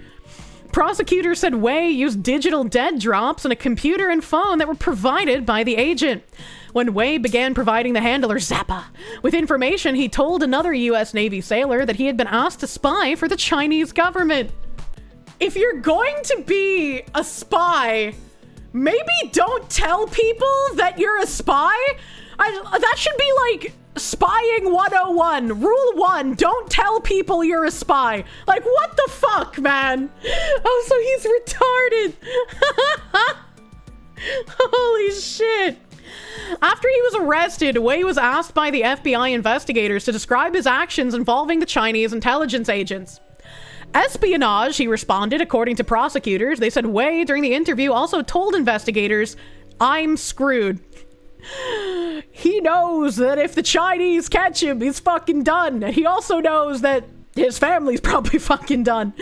Prosecutors said Wei used digital dead drops and a computer and phone that were provided by the agent. When Wei began providing the handler, Zappa, with information, he told another U.S. Navy sailor that he had been asked to spy for the Chinese government. If you're going to be a spy, maybe don't tell people that you're a spy. That should be like spying 101. Rule 1, don't tell people you're a spy. Like, what the fuck, man? Oh, so he's retarded. Holy shit. After he was arrested, Wei was asked by the FBI investigators to describe his actions involving the Chinese intelligence agents. Espionage, he responded, according to prosecutors. They said Wei, during the interview, also told investigators, "I'm screwed." He knows that if the Chinese catch him, he's fucking done. And he also knows that his family's probably fucking done.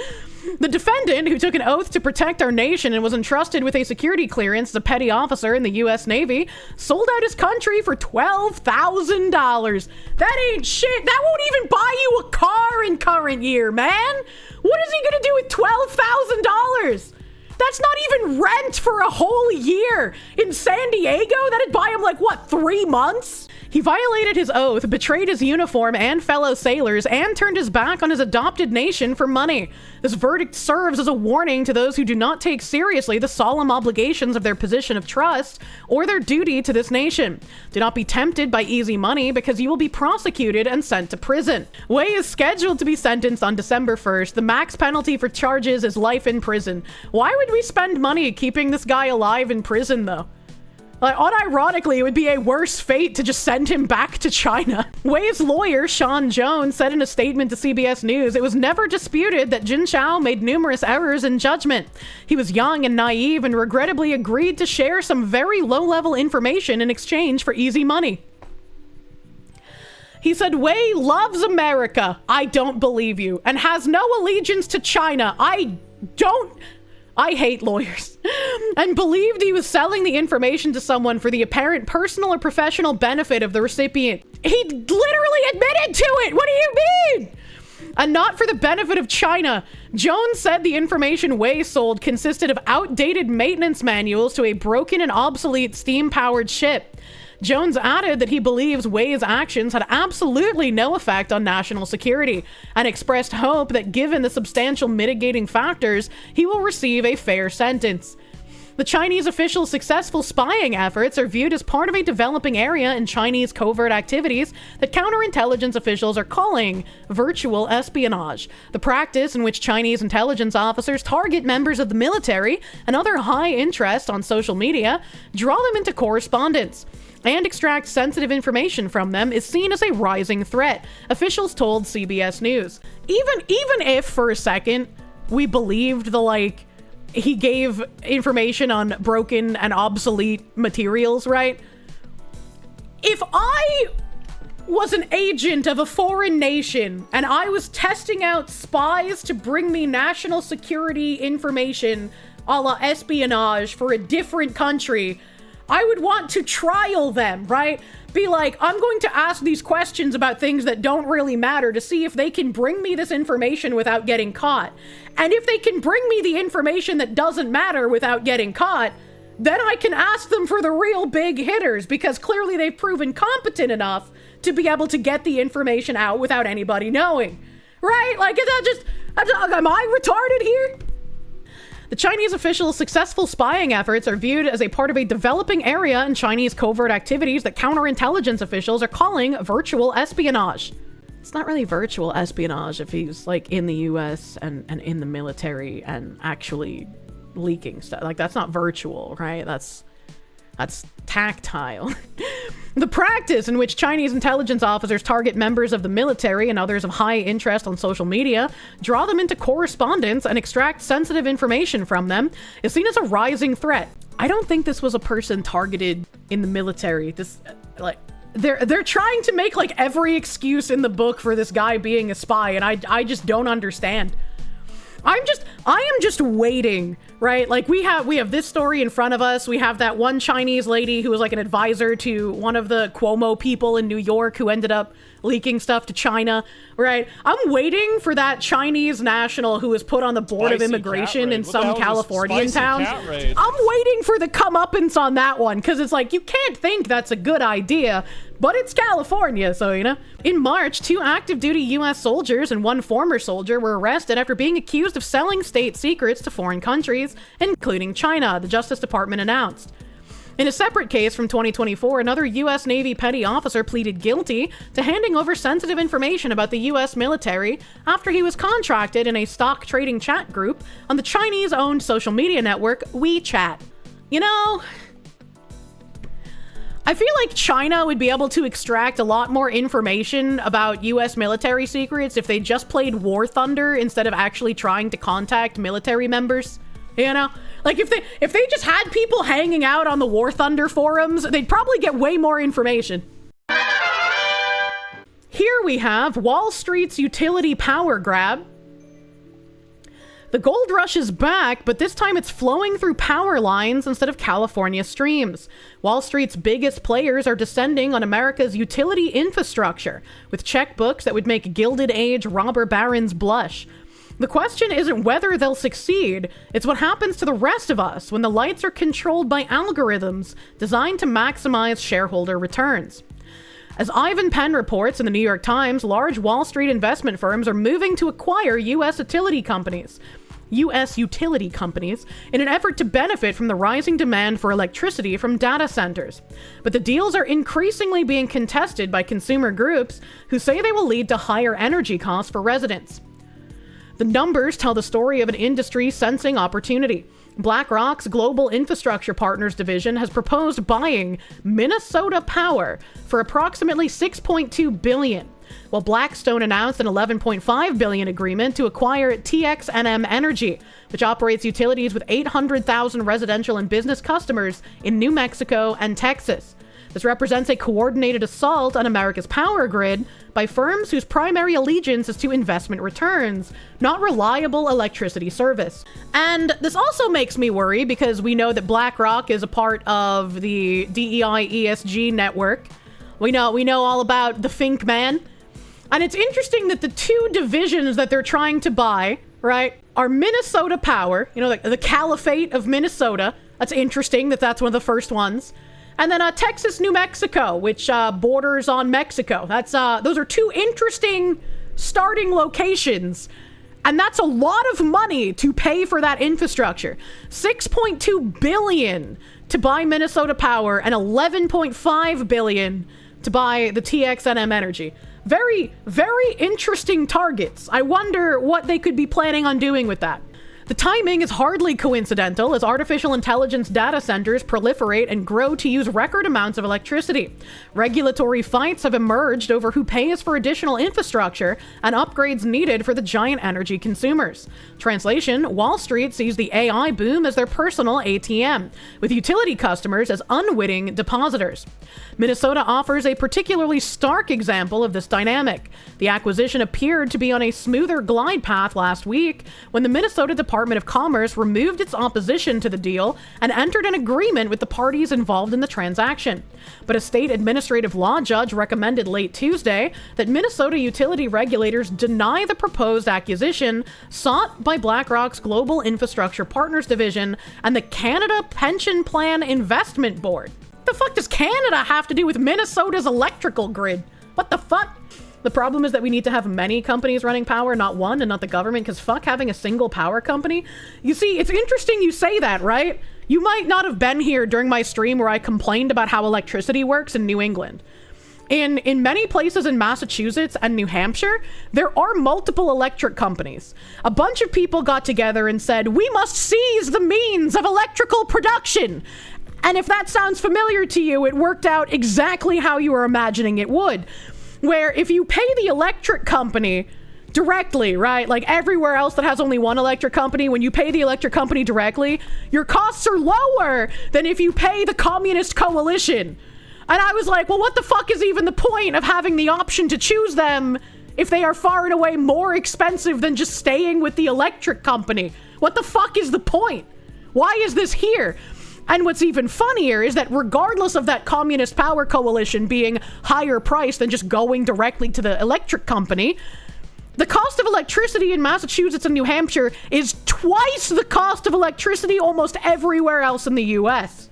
The defendant, who took an oath to protect our nation and was entrusted with a security clearance as a petty officer in the U.S. Navy, sold out his country for $12,000. That ain't shit. That won't even buy you a car in current year, man. What is he gonna do with $12,000? That's not even rent for a whole year. In San Diego, that'd buy him like, what, 3 months? He violated his oath, betrayed his uniform and fellow sailors, and turned his back on his adopted nation for money. This verdict serves as a warning to those who do not take seriously the solemn obligations of their position of trust or their duty to this nation. Do not be tempted by easy money, because you will be prosecuted and sent to prison. Wei is scheduled to be sentenced on December 1st. The max penalty for charges is life in prison. Why would we spend money keeping this guy alive in prison, though? Like, unironically, it would be a worse fate to just send him back to China. Wei's lawyer, Sean Jones, said in a statement to CBS News, it was never disputed that Jin Chao made numerous errors in judgment. He was young and naive and regrettably agreed to share some very low-level information in exchange for easy money. He said, Wei loves America. I don't believe you. And has no allegiance to China. I hate lawyers. And believed he was selling the information to someone for the apparent personal or professional benefit of the recipient. He literally admitted to it. What do you mean? And not for the benefit of China. Jones said the information Wei sold consisted of outdated maintenance manuals to a broken and obsolete steam-powered ship. Jones added that he believes Wei's actions had absolutely no effect on national security and expressed hope that given the substantial mitigating factors, he will receive a fair sentence. The Chinese officials' successful spying efforts are viewed as part of a developing area in Chinese covert activities that counterintelligence officials are calling virtual espionage, the practice in which Chinese intelligence officers target members of the military and other high interest on social media, draw them into correspondence, and extract sensitive information from them is seen as a rising threat, officials told CBS News. Even if, for a second, we believed he gave information on broken and obsolete materials, right? If I was an agent of a foreign nation and I was testing out spies to bring me national security information a la espionage for a different country, I would want to trial them, right? Be like, I'm going to ask these questions about things that don't really matter to see if they can bring me this information without getting caught. And if they can bring me the information that doesn't matter without getting caught, then I can ask them for the real big hitters because clearly they've proven competent enough to be able to get the information out without anybody knowing. Right? Like, is that just, am I retarded here? The Chinese officials' successful spying efforts are viewed as a part of a developing area in Chinese covert activities that counterintelligence officials are calling virtual espionage. It's not really virtual espionage if he's like in the US and in the military and actually leaking stuff. Like, that's not virtual, right? That's tactile. The practice in which Chinese intelligence officers target members of the military and others of high interest on social media, draw them into correspondence, and extract sensitive information from them is seen as a rising threat. I don't think this was a person targeted in the military. They're trying to make like every excuse in the book for this guy being a spy, and I just don't understand. I am just waiting, right? Like, we have this story in front of us. We have that one Chinese lady who was like an advisor to one of the Cuomo people in New York who ended up leaking stuff to China, right? I'm waiting for that Chinese national who was put on the board of immigration in some Californian town. I'm waiting for the comeuppance on that one, because it's like, you can't think that's a good idea, but it's California, so, you know. In March, 2 active duty US soldiers and 1 former soldier were arrested after being accused of selling state secrets to foreign countries, including China, the Justice Department announced. In a separate case from 2024, another U.S. Navy petty officer pleaded guilty to handing over sensitive information about the U.S. military after he was contracted in a stock trading chat group on the Chinese-owned social media network WeChat. You know, I feel like China would be able to extract a lot more information about U.S. military secrets if they just played War Thunder instead of actually trying to contact military members. You know? Like, if they just had people hanging out on the War Thunder forums, they'd probably get way more information. Here we have Wall Street's utility power grab. The gold rush is back, but this time it's flowing through power lines instead of California streams. Wall Street's biggest players are descending on America's utility infrastructure with checkbooks that would make Gilded Age robber barons blush. The question isn't whether they'll succeed, it's what happens to the rest of us when the lights are controlled by algorithms designed to maximize shareholder returns. As Ivan Penn reports in the New York Times, large Wall Street investment firms are moving to acquire U.S. utility companies in an effort to benefit from the rising demand for electricity from data centers. But the deals are increasingly being contested by consumer groups who say they will lead to higher energy costs for residents. The numbers tell the story of an industry sensing opportunity. BlackRock's Global Infrastructure Partners division has proposed buying Minnesota Power for approximately $6.2 billion, while Blackstone announced an $11.5 billion agreement to acquire TXNM Energy, which operates utilities with 800,000 residential and business customers in New Mexico and Texas. This represents a coordinated assault on America's power grid by firms whose primary allegiance is to investment returns, not reliable electricity service. And this also makes me worry because we know that BlackRock is a part of the DEI ESG network. We know all about the Fink Man. And it's interesting that the two divisions that they're trying to buy, right, are Minnesota Power, the Caliphate of Minnesota. That's interesting that that's one of the first ones. And then Texas, New Mexico, which borders on Mexico. Those are two interesting starting locations. And that's a lot of money to pay for that infrastructure. $6.2 billion to buy Minnesota Power and $11.5 billion to buy the TXNM Energy. Very, very interesting targets. I wonder what they could be planning on doing with that. The timing is hardly coincidental as artificial intelligence data centers proliferate and grow to use record amounts of electricity. Regulatory fights have emerged over who pays for additional infrastructure and upgrades needed for the giant energy consumers. Translation, Wall Street sees the AI boom as their personal ATM, with utility customers as unwitting depositors. Minnesota offers a particularly stark example of this dynamic. The acquisition appeared to be on a smoother glide path last week when the Minnesota Department of Commerce removed its opposition to the deal and entered an agreement with the parties involved in the transaction. But a state administrative law judge recommended late Tuesday that Minnesota utility regulators deny the proposed acquisition sought by BlackRock's Global Infrastructure Partners division and the Canada Pension Plan Investment Board. What the fuck does Canada have to do with Minnesota's electrical grid? What the fuck? The problem is that we need to have many companies running power, not one, and not the government, because fuck having a single power company. You see, it's interesting you say that, right? You might not have been here during my stream where I complained about how electricity works in New England. In many places in Massachusetts and New Hampshire, there are multiple electric companies. A bunch of people got together and said, we must seize the means of electrical production. And if that sounds familiar to you, it worked out exactly how you were imagining it would. Where if you pay the electric company directly, right, like everywhere else that has only one electric company, when you pay the electric company directly, your costs are lower than if you pay the communist coalition. And I was like, well, what the fuck is even the point of having the option to choose them if they are far and away more expensive than just staying with the electric company? What the fuck is the point? Why is this here? And what's even funnier is that regardless of that communist power coalition being higher priced than just going directly to the electric company, the cost of electricity in Massachusetts and New Hampshire is twice the cost of electricity almost everywhere else in the US.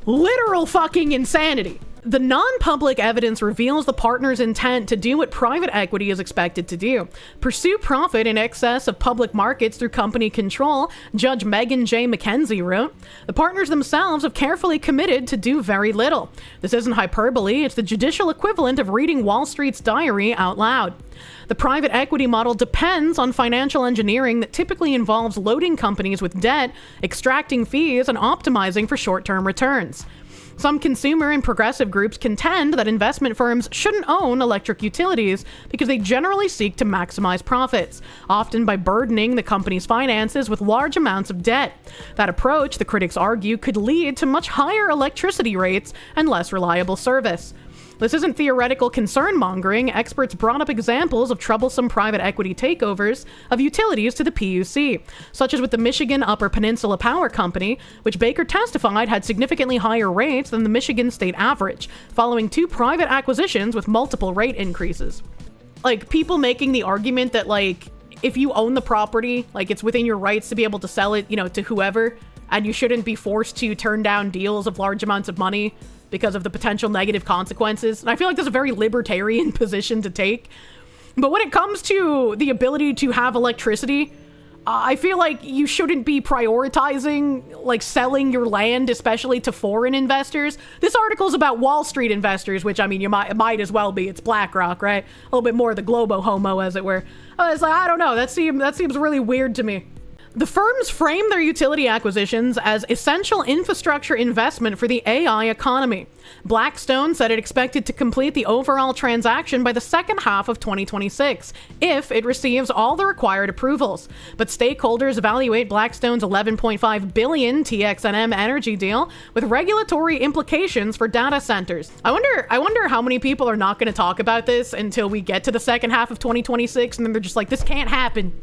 Literal fucking insanity. The non-public evidence reveals the partners' intent to do what private equity is expected to do: pursue profit in excess of public markets through company control, Judge Megan J. McKenzie wrote. The partners themselves have carefully committed to do very little. This isn't hyperbole, it's the judicial equivalent of reading Wall Street's diary out loud. The private equity model depends on financial engineering that typically involves loading companies with debt, extracting fees, and optimizing for short-term returns. Some consumer and progressive groups contend that investment firms shouldn't own electric utilities because they generally seek to maximize profits, often by burdening the company's finances with large amounts of debt. That approach, the critics argue, could lead to much higher electricity rates and less reliable service. This isn't theoretical concern-mongering. Experts brought up examples of troublesome private equity takeovers of utilities to the PUC, such as with the Michigan Upper Peninsula Power Company, which Baker testified had significantly higher rates than the Michigan state average, following 2 private acquisitions with multiple rate increases. Like, people making the argument that, like, if you own the property, like, it's within your rights to be able to sell it, to whoever, and you shouldn't be forced to turn down deals of large amounts of money because of the potential negative consequences. And I feel like that's a very libertarian position to take. But when it comes to the ability to have electricity, I feel like you shouldn't be prioritizing, like, selling your land, especially to foreign investors. This article is about Wall Street investors, which, I mean, it might as well be. It's BlackRock, right? A little bit more of the globo homo, as it were. It's like, I don't know. That seems really weird to me. The firms frame their utility acquisitions as essential infrastructure investment for the AI economy. Blackstone said it expected to complete the overall transaction by the second half of 2026, if it receives all the required approvals. But stakeholders evaluate Blackstone's $11.5 billion TXNM energy deal with regulatory implications for data centers. I wonder how many people are not going to talk about this until we get to the second half of 2026, and then they're just like, this can't happen.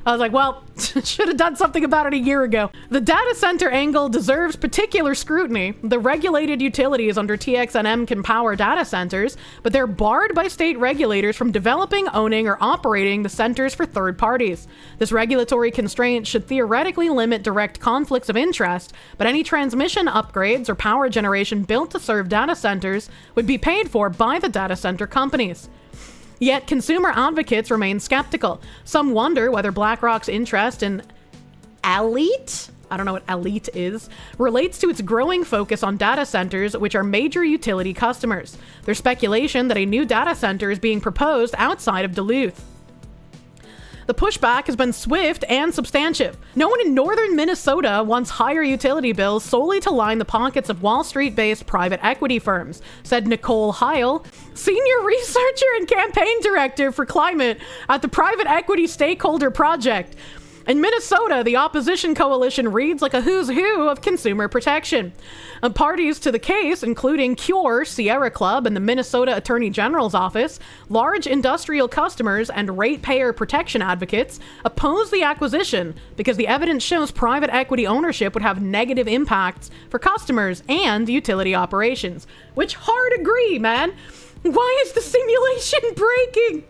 I was like, well, should have done something about it a year ago. The data center angle deserves particular scrutiny. The regulated utilities under TXNM can power data centers, but they're barred by state regulators from developing, owning, or operating the centers for third parties. This regulatory constraint should theoretically limit direct conflicts of interest, but any transmission upgrades or power generation built to serve data centers would be paid for by the data center companies. Yet consumer advocates remain skeptical. Some wonder whether BlackRock's interest in Elite, I don't know what Elite is, relates to its growing focus on data centers, which are major utility customers. There's speculation that a new data center is being proposed outside of Duluth. The pushback has been swift and substantive. No one in northern Minnesota wants higher utility bills solely to line the pockets of Wall Street-based private equity firms, said Nicole Heil, senior researcher and campaign director for climate at the Private Equity Stakeholder Project. In Minnesota, the opposition coalition reads like a who's who of consumer protection. Parties to the case, including Cure, Sierra Club, and the Minnesota Attorney General's office, large industrial customers, and ratepayer protection advocates, oppose the acquisition because the evidence shows private equity ownership would have negative impacts for customers and utility operations. Which hard agree, man. Why is the simulation breaking?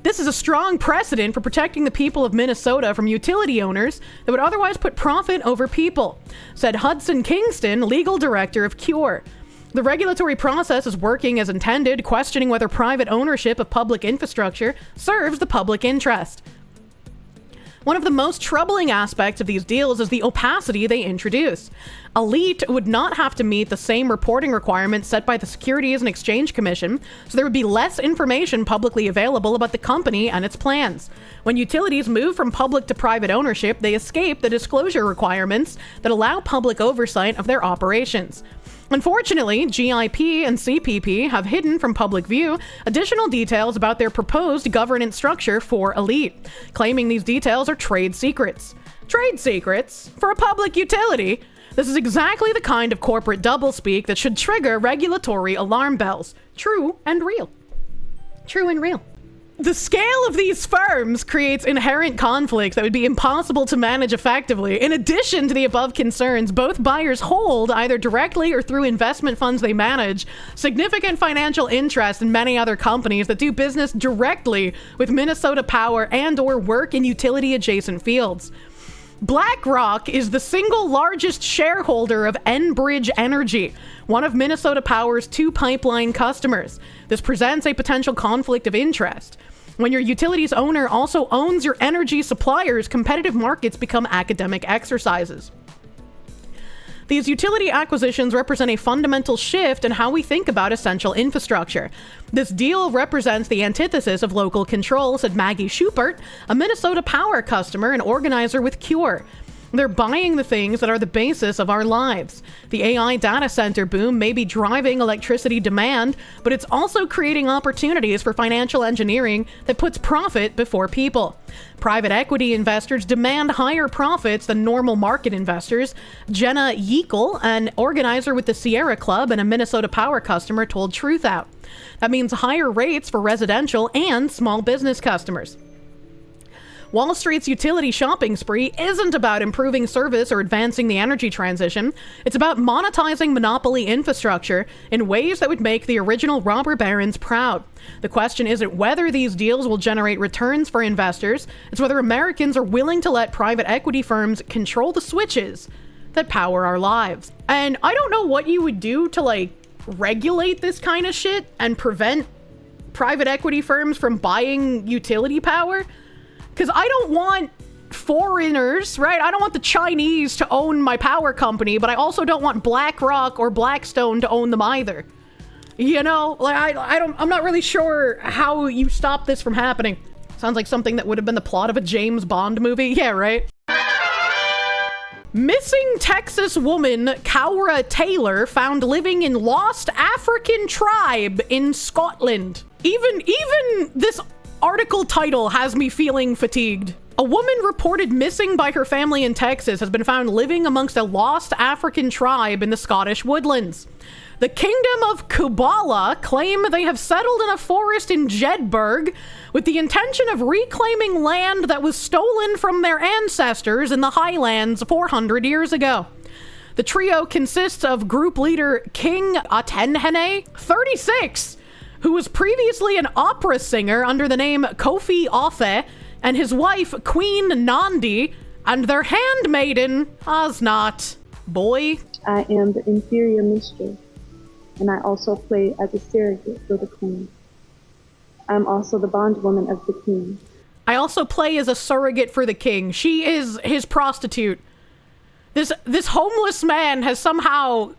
This is a strong precedent for protecting the people of Minnesota from utility owners that would otherwise put profit over people, said Hudson Kingston, legal director of Cure. The regulatory process is working as intended, questioning whether private ownership of public infrastructure serves the public interest. One of the most troubling aspects of these deals is the opacity they introduce. Elite would not have to meet the same reporting requirements set by the Securities and Exchange Commission, so there would be less information publicly available about the company and its plans. When utilities move from public to private ownership, they escape the disclosure requirements that allow public oversight of their operations. Unfortunately, GIP and CPP have hidden from public view additional details about their proposed governance structure for Elite, claiming these details are trade secrets. Trade secrets? For a public utility? This is exactly the kind of corporate doublespeak that should trigger regulatory alarm bells. True and real. True and real. The scale of these firms creates inherent conflicts that would be impossible to manage effectively. In addition to the above concerns, both buyers hold, either directly or through investment funds they manage, significant financial interest in many other companies that do business directly with Minnesota Power and/or work in utility-adjacent fields. Blackrock is the single largest shareholder of Enbridge Energy, one of Minnesota Power's 2 pipeline customers. This presents a potential conflict of interest. When your utility's owner also owns your energy suppliers, competitive markets become academic exercises. These utility acquisitions represent a fundamental shift in how we think about essential infrastructure. This deal represents the antithesis of local control, said Maggie Schupert, a Minnesota Power customer and organizer with Cure. They're buying the things that are the basis of our lives. The AI data center boom may be driving electricity demand, but it's also creating opportunities for financial engineering that puts profit before people. Private equity investors demand higher profits than normal market investors. Jenna Yeakel, an organizer with the Sierra Club and a Minnesota Power customer, told Truthout. That means higher rates for residential and small business customers. Wall Street's utility shopping spree isn't about improving service or advancing the energy transition. It's about monetizing monopoly infrastructure in ways that would make the original robber barons proud. The question isn't whether these deals will generate returns for investors, it's whether Americans are willing to let private equity firms control the switches that power our lives. And I don't know what you would do to, regulate this kind of shit and prevent private equity firms from buying utility power. Because I don't want foreigners, right? I don't want the Chinese to own my power company, but I also don't want BlackRock or Blackstone to own them either. You know, I'm not really sure how you stop this from happening. Sounds like something that would have been the plot of a James Bond movie. Yeah, right? Missing Texas woman Cowra Taylor found living in lost African tribe in Scotland. Even this article title has me feeling fatigued. A woman reported missing by her family in Texas has been found living amongst a lost African tribe in the Scottish woodlands. The Kingdom of Kubala claim they have settled in a forest in Jedburgh with the intention of reclaiming land that was stolen from their ancestors in the Highlands 400 years ago. The trio consists of group leader King Atenhene, 36, who was previously an opera singer under the name Kofi Ofe, and his wife Queen Nandi, and their handmaiden Osnat. Boy. I am the inferior mistress, and I also play as a surrogate for the queen. I'm also the bondwoman of the king. I also play as a surrogate for the king. She is his prostitute. This homeless man has somehow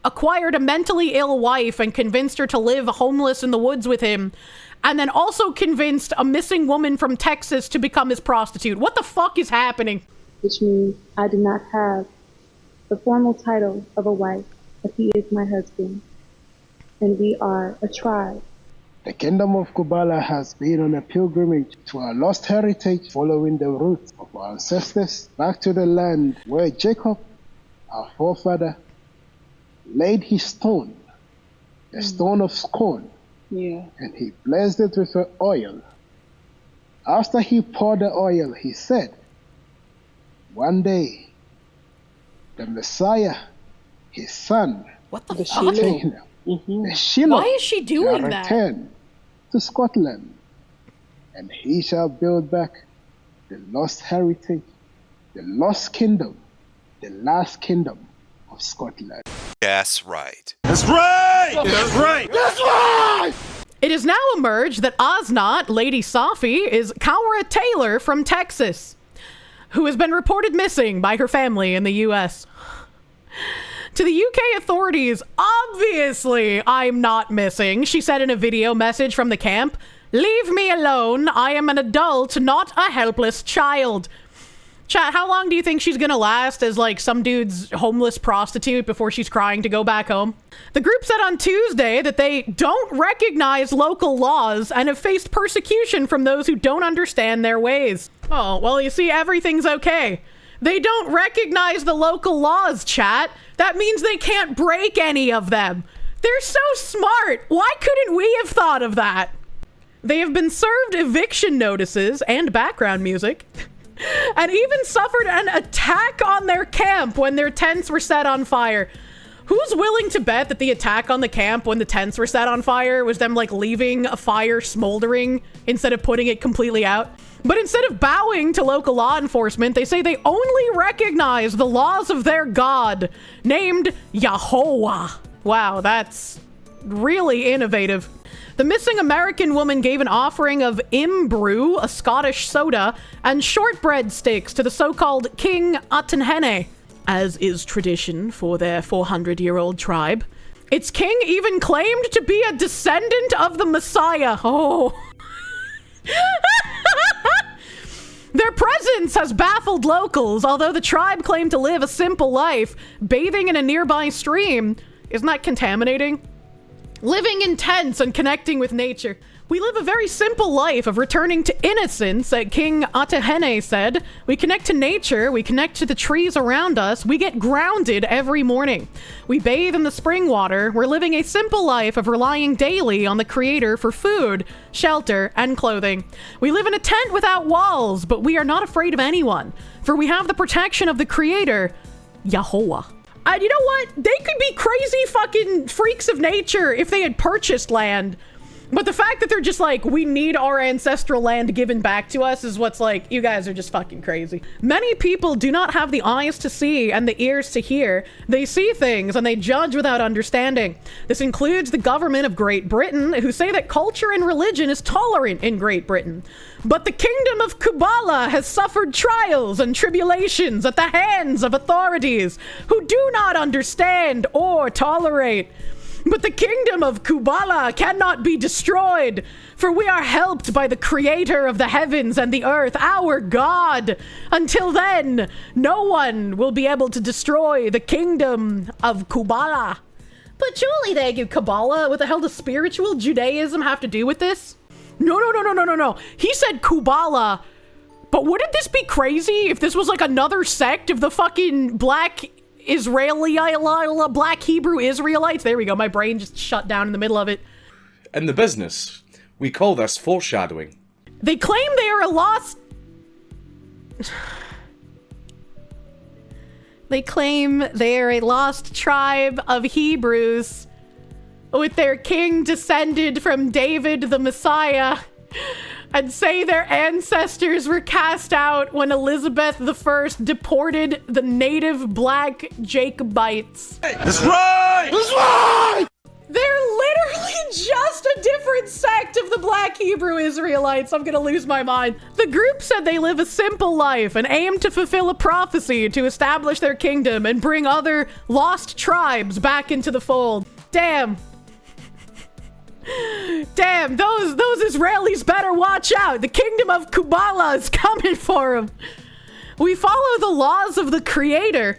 acquired a mentally ill wife and convinced her to live homeless in the woods with him, and then also convinced a missing woman from Texas to become his prostitute. What the fuck is happening? Which means I do not have the formal title of a wife, but he is my husband, and we are a tribe. The Kingdom of Kubala has been on a pilgrimage to our lost heritage, following the roots of our ancestors back to the land where Jacob, our forefather, laid his stone, the stone of scorn, and he blessed it with oil. After he poured the oil, he said, one day, the Messiah, his son, what the fuck? The Shiloh, why is she doing shall that? return to Scotland, and he shall build back the lost heritage, the lost kingdom, the last kingdom of Scotland. That's right. That's right! That's right! That's right! It has now emerged that Osnat, Lady Safi, is Cowra Taylor from Texas, who has been reported missing by her family in the US. To the UK authorities, obviously I'm not missing, she said in a video message from the camp. Leave me alone. I am an adult, not a helpless child. Chat, how long do you think she's gonna last as like some dude's homeless prostitute before she's crying to go back home? The group said on Tuesday that they don't recognize local laws and have faced persecution from those who don't understand their ways. Oh, well, you see, everything's okay. They don't recognize the local laws, chat. That means they can't break any of them. They're so smart. Why couldn't we have thought of that? They have been served eviction notices and background music, and even suffered an attack on their camp when their tents were set on fire. Who's willing to bet that the attack on the camp when the tents were set on fire was them like leaving a fire smoldering instead of putting it completely out? But instead of bowing to local law enforcement, they say they only recognize the laws of their god, named Yahweh. Wow, that's really innovative. The missing American woman gave an offering of Imbrew, a Scottish soda, and shortbread sticks to the so-called King Atenhene, as is tradition for their 400-year-old tribe. Its king even claimed to be a descendant of the Messiah. Oh. Their presence has baffled locals, although the tribe claimed to live a simple life, bathing in a nearby stream. Isn't that contaminating? Living in tents and connecting with nature. We live a very simple life of returning to innocence, King Atehene said. We connect to nature, we connect to the trees around us, we get grounded every morning. We bathe in the spring water, we're living a simple life of relying daily on the Creator for food, shelter, and clothing. We live in a tent without walls, but we are not afraid of anyone, for we have the protection of the Creator, Yahweh. And you know what? They could be crazy fucking freaks of nature if they had purchased land. But the fact that they're just like, we need our ancestral land given back to us is what's like, you guys are just fucking crazy. Many people do not have the eyes to see and the ears to hear. They see things and they judge without understanding. This includes the government of Great Britain, who say that culture and religion is tolerant in Great Britain. But the Kingdom of Kubala has suffered trials and tribulations at the hands of authorities who do not understand or tolerate. But the kingdom of Kubala cannot be destroyed, for we are helped by the creator of the heavens and the earth, our God. Until then, no one will be able to destroy the kingdom of Kubala. But surely they give Kabbalah. What the hell does spiritual Judaism have to do with this? No. He said Kubala. But wouldn't this be crazy if this was like another sect of the fucking black Hebrew Israelites? There we go. My brain just shut down in the middle of it. In the business, we call this foreshadowing. They claim they are a lost... They claim they are a lost tribe of Hebrews with their king descended from David the Messiah, and say their ancestors were cast out when Elizabeth I deported the native black Jacobites. That's right! That's right! They're literally just a different sect of the black Hebrew Israelites. I'm gonna lose my mind. The group said they live a simple life and aim to fulfill a prophecy to establish their kingdom and bring other lost tribes back into the fold. Damn. Damn, those Israelis better watch out. The kingdom of Kubala is coming for them. We follow the laws of the creator.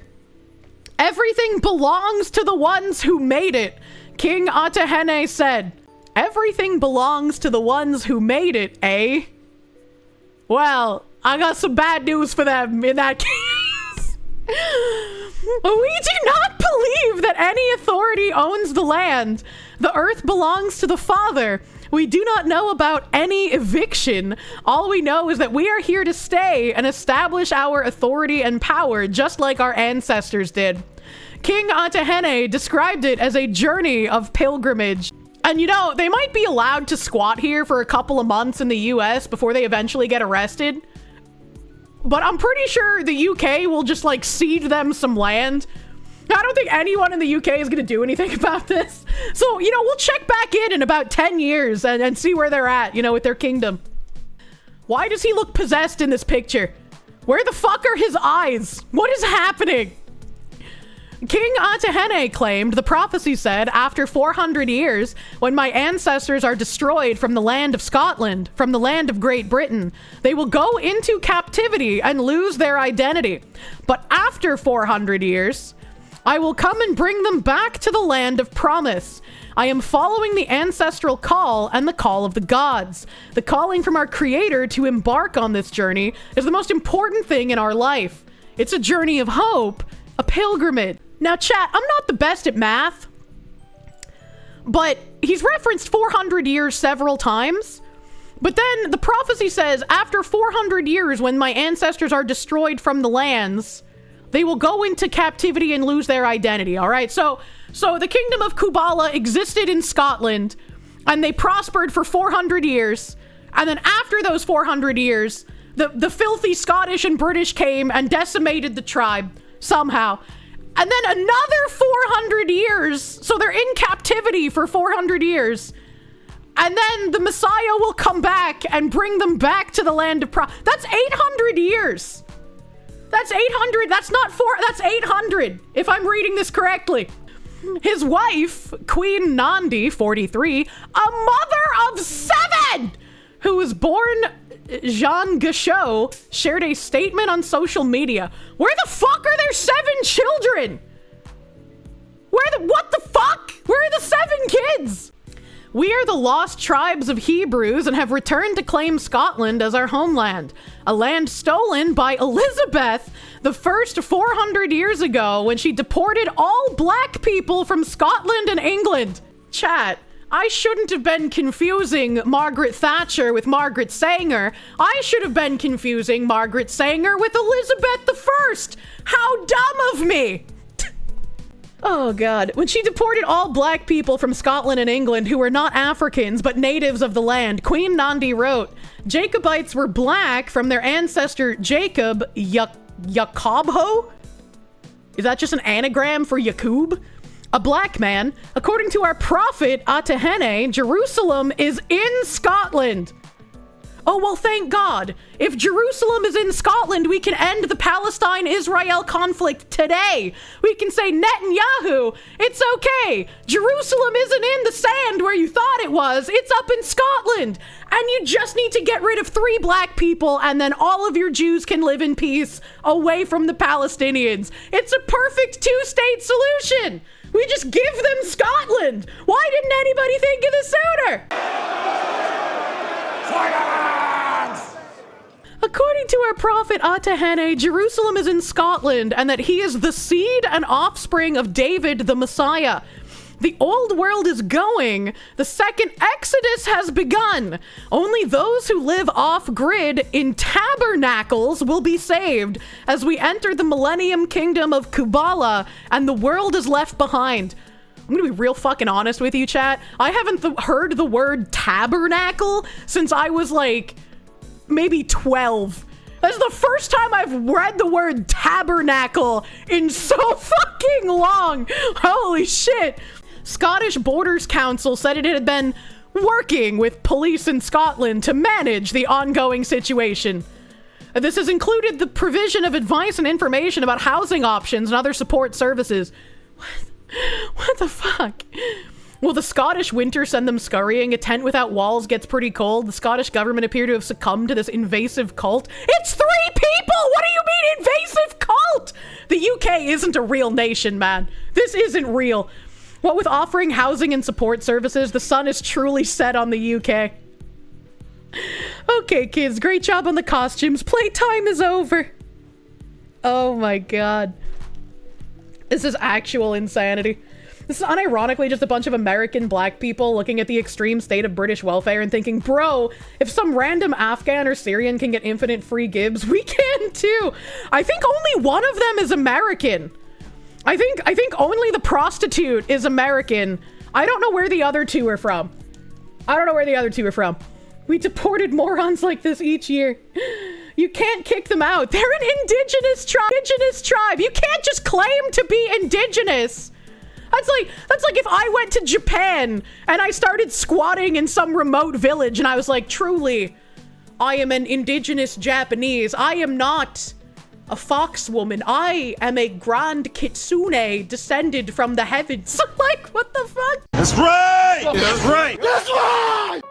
Everything belongs to the ones who made it. King Atahene said, everything belongs to the ones who made it, eh? Well, I got some bad news for them in that case. We do not believe that any authority owns the land. The earth belongs to the Father. We do not know about any eviction. All we know is that we are here to stay and establish our authority and power just like our ancestors did. King Atahene described it as a journey of pilgrimage. And you know, they might be allowed to squat here for a couple of months in the US before they eventually get arrested. But I'm pretty sure the UK will just like cede them some land. I don't think anyone in the UK is going to do anything about this. So, you know, we'll check back in about 10 years and see where they're at, you know, with their kingdom. Why does he look possessed in this picture? Where the fuck are his eyes? What is happening? King Atahene claimed, the prophecy said, after 400 years, when my ancestors are destroyed from the land of Scotland, from the land of Great Britain, they will go into captivity and lose their identity. But after 400 years, I will come and bring them back to the land of promise. I am following the ancestral call and the call of the gods. The calling from our creator to embark on this journey is the most important thing in our life. It's a journey of hope, a pilgrimage. Now, chat, I'm not the best at math, but he's referenced 400 years several times. But then the prophecy says, after 400 years, when my ancestors are destroyed from the lands, they will go into captivity and lose their identity, all right? So the kingdom of Kubala existed in Scotland, and they prospered for 400 years. And then after those 400 years, the filthy Scottish and British came and decimated the tribe somehow. And then another 400 years, so they're in captivity for 400 years. And then the Messiah will come back and bring them back to the land of That's 800 years. That's 800. That's not that's 800, if I'm reading this correctly. His wife, Queen Nandi, 43, a mother of 7, who was born Jean Gachot, shared a statement on social media. Where the fuck are their 7 children? What the fuck? Where are the 7 kids? We are the lost tribes of Hebrews and have returned to claim Scotland as our homeland, a land stolen by Elizabeth the first 400 years ago when she deported all black people from Scotland and England. Chat, I shouldn't have been confusing Margaret Thatcher with Margaret Sanger. I should have been confusing Margaret Sanger with Elizabeth I. How dumb of me! Oh god. When she deported all black people from Scotland and England who were not Africans but natives of the land, Queen Nandi wrote, Jacobites were black from their ancestor Jacob Jacobho? Is that just an anagram for Yakub? A black man. According to our prophet Atahene, Jerusalem is in Scotland. Oh, well, thank God. If Jerusalem is in Scotland, we can end the Palestine-Israel conflict today. We can say, Netanyahu, it's okay. Jerusalem isn't in the sand where you thought it was. It's up in Scotland. And you just need to get rid of 3 black people, and then all of your Jews can live in peace away from the Palestinians. It's a perfect 2-state solution. We just give them Scotland. Why didn't anybody think of this sooner? According to our prophet Atahene, Jerusalem is in Scotland and that he is the seed and offspring of David the Messiah. The old world is going. The second Exodus has begun. Only those who live off-grid in tabernacles will be saved as we enter the Millennium Kingdom of Kubala and the world is left behind. I'm gonna be real fucking honest with you, chat. I haven't heard the word tabernacle since I was like maybe 12. That's the first time I've read the word tabernacle in so fucking long. Holy shit. Scottish Borders Council said it had been working with police in Scotland to manage the ongoing situation. This has included the provision of advice and information about housing options and other support services. What the fuck? Will the Scottish winter send them scurrying? A tent without walls gets pretty cold. The Scottish government appear to have succumbed to this invasive cult. It's 3 people! What do you mean invasive cult? The UK isn't a real nation, man. This isn't real. What with offering housing and support services, the sun is truly set on the UK. Okay, kids, great job on the costumes. Playtime is over. Oh my god. This is actual insanity. This is unironically just a bunch of American black people looking at the extreme state of British welfare and thinking, bro, if some random Afghan or Syrian can get infinite free gibs, we can too. I think only one of them is American. I think only the prostitute is American. I don't know where the other 2 are from. We deported morons like this each year. You can't kick them out. They're an indigenous tribe. You can't just claim to be indigenous. That's like if I went to Japan and I started squatting in some remote village and I was like, truly, I am an indigenous Japanese. I am not a fox woman. I am a grand kitsune descended from the heavens. Like, what the fuck? That's right! That's right! That's right!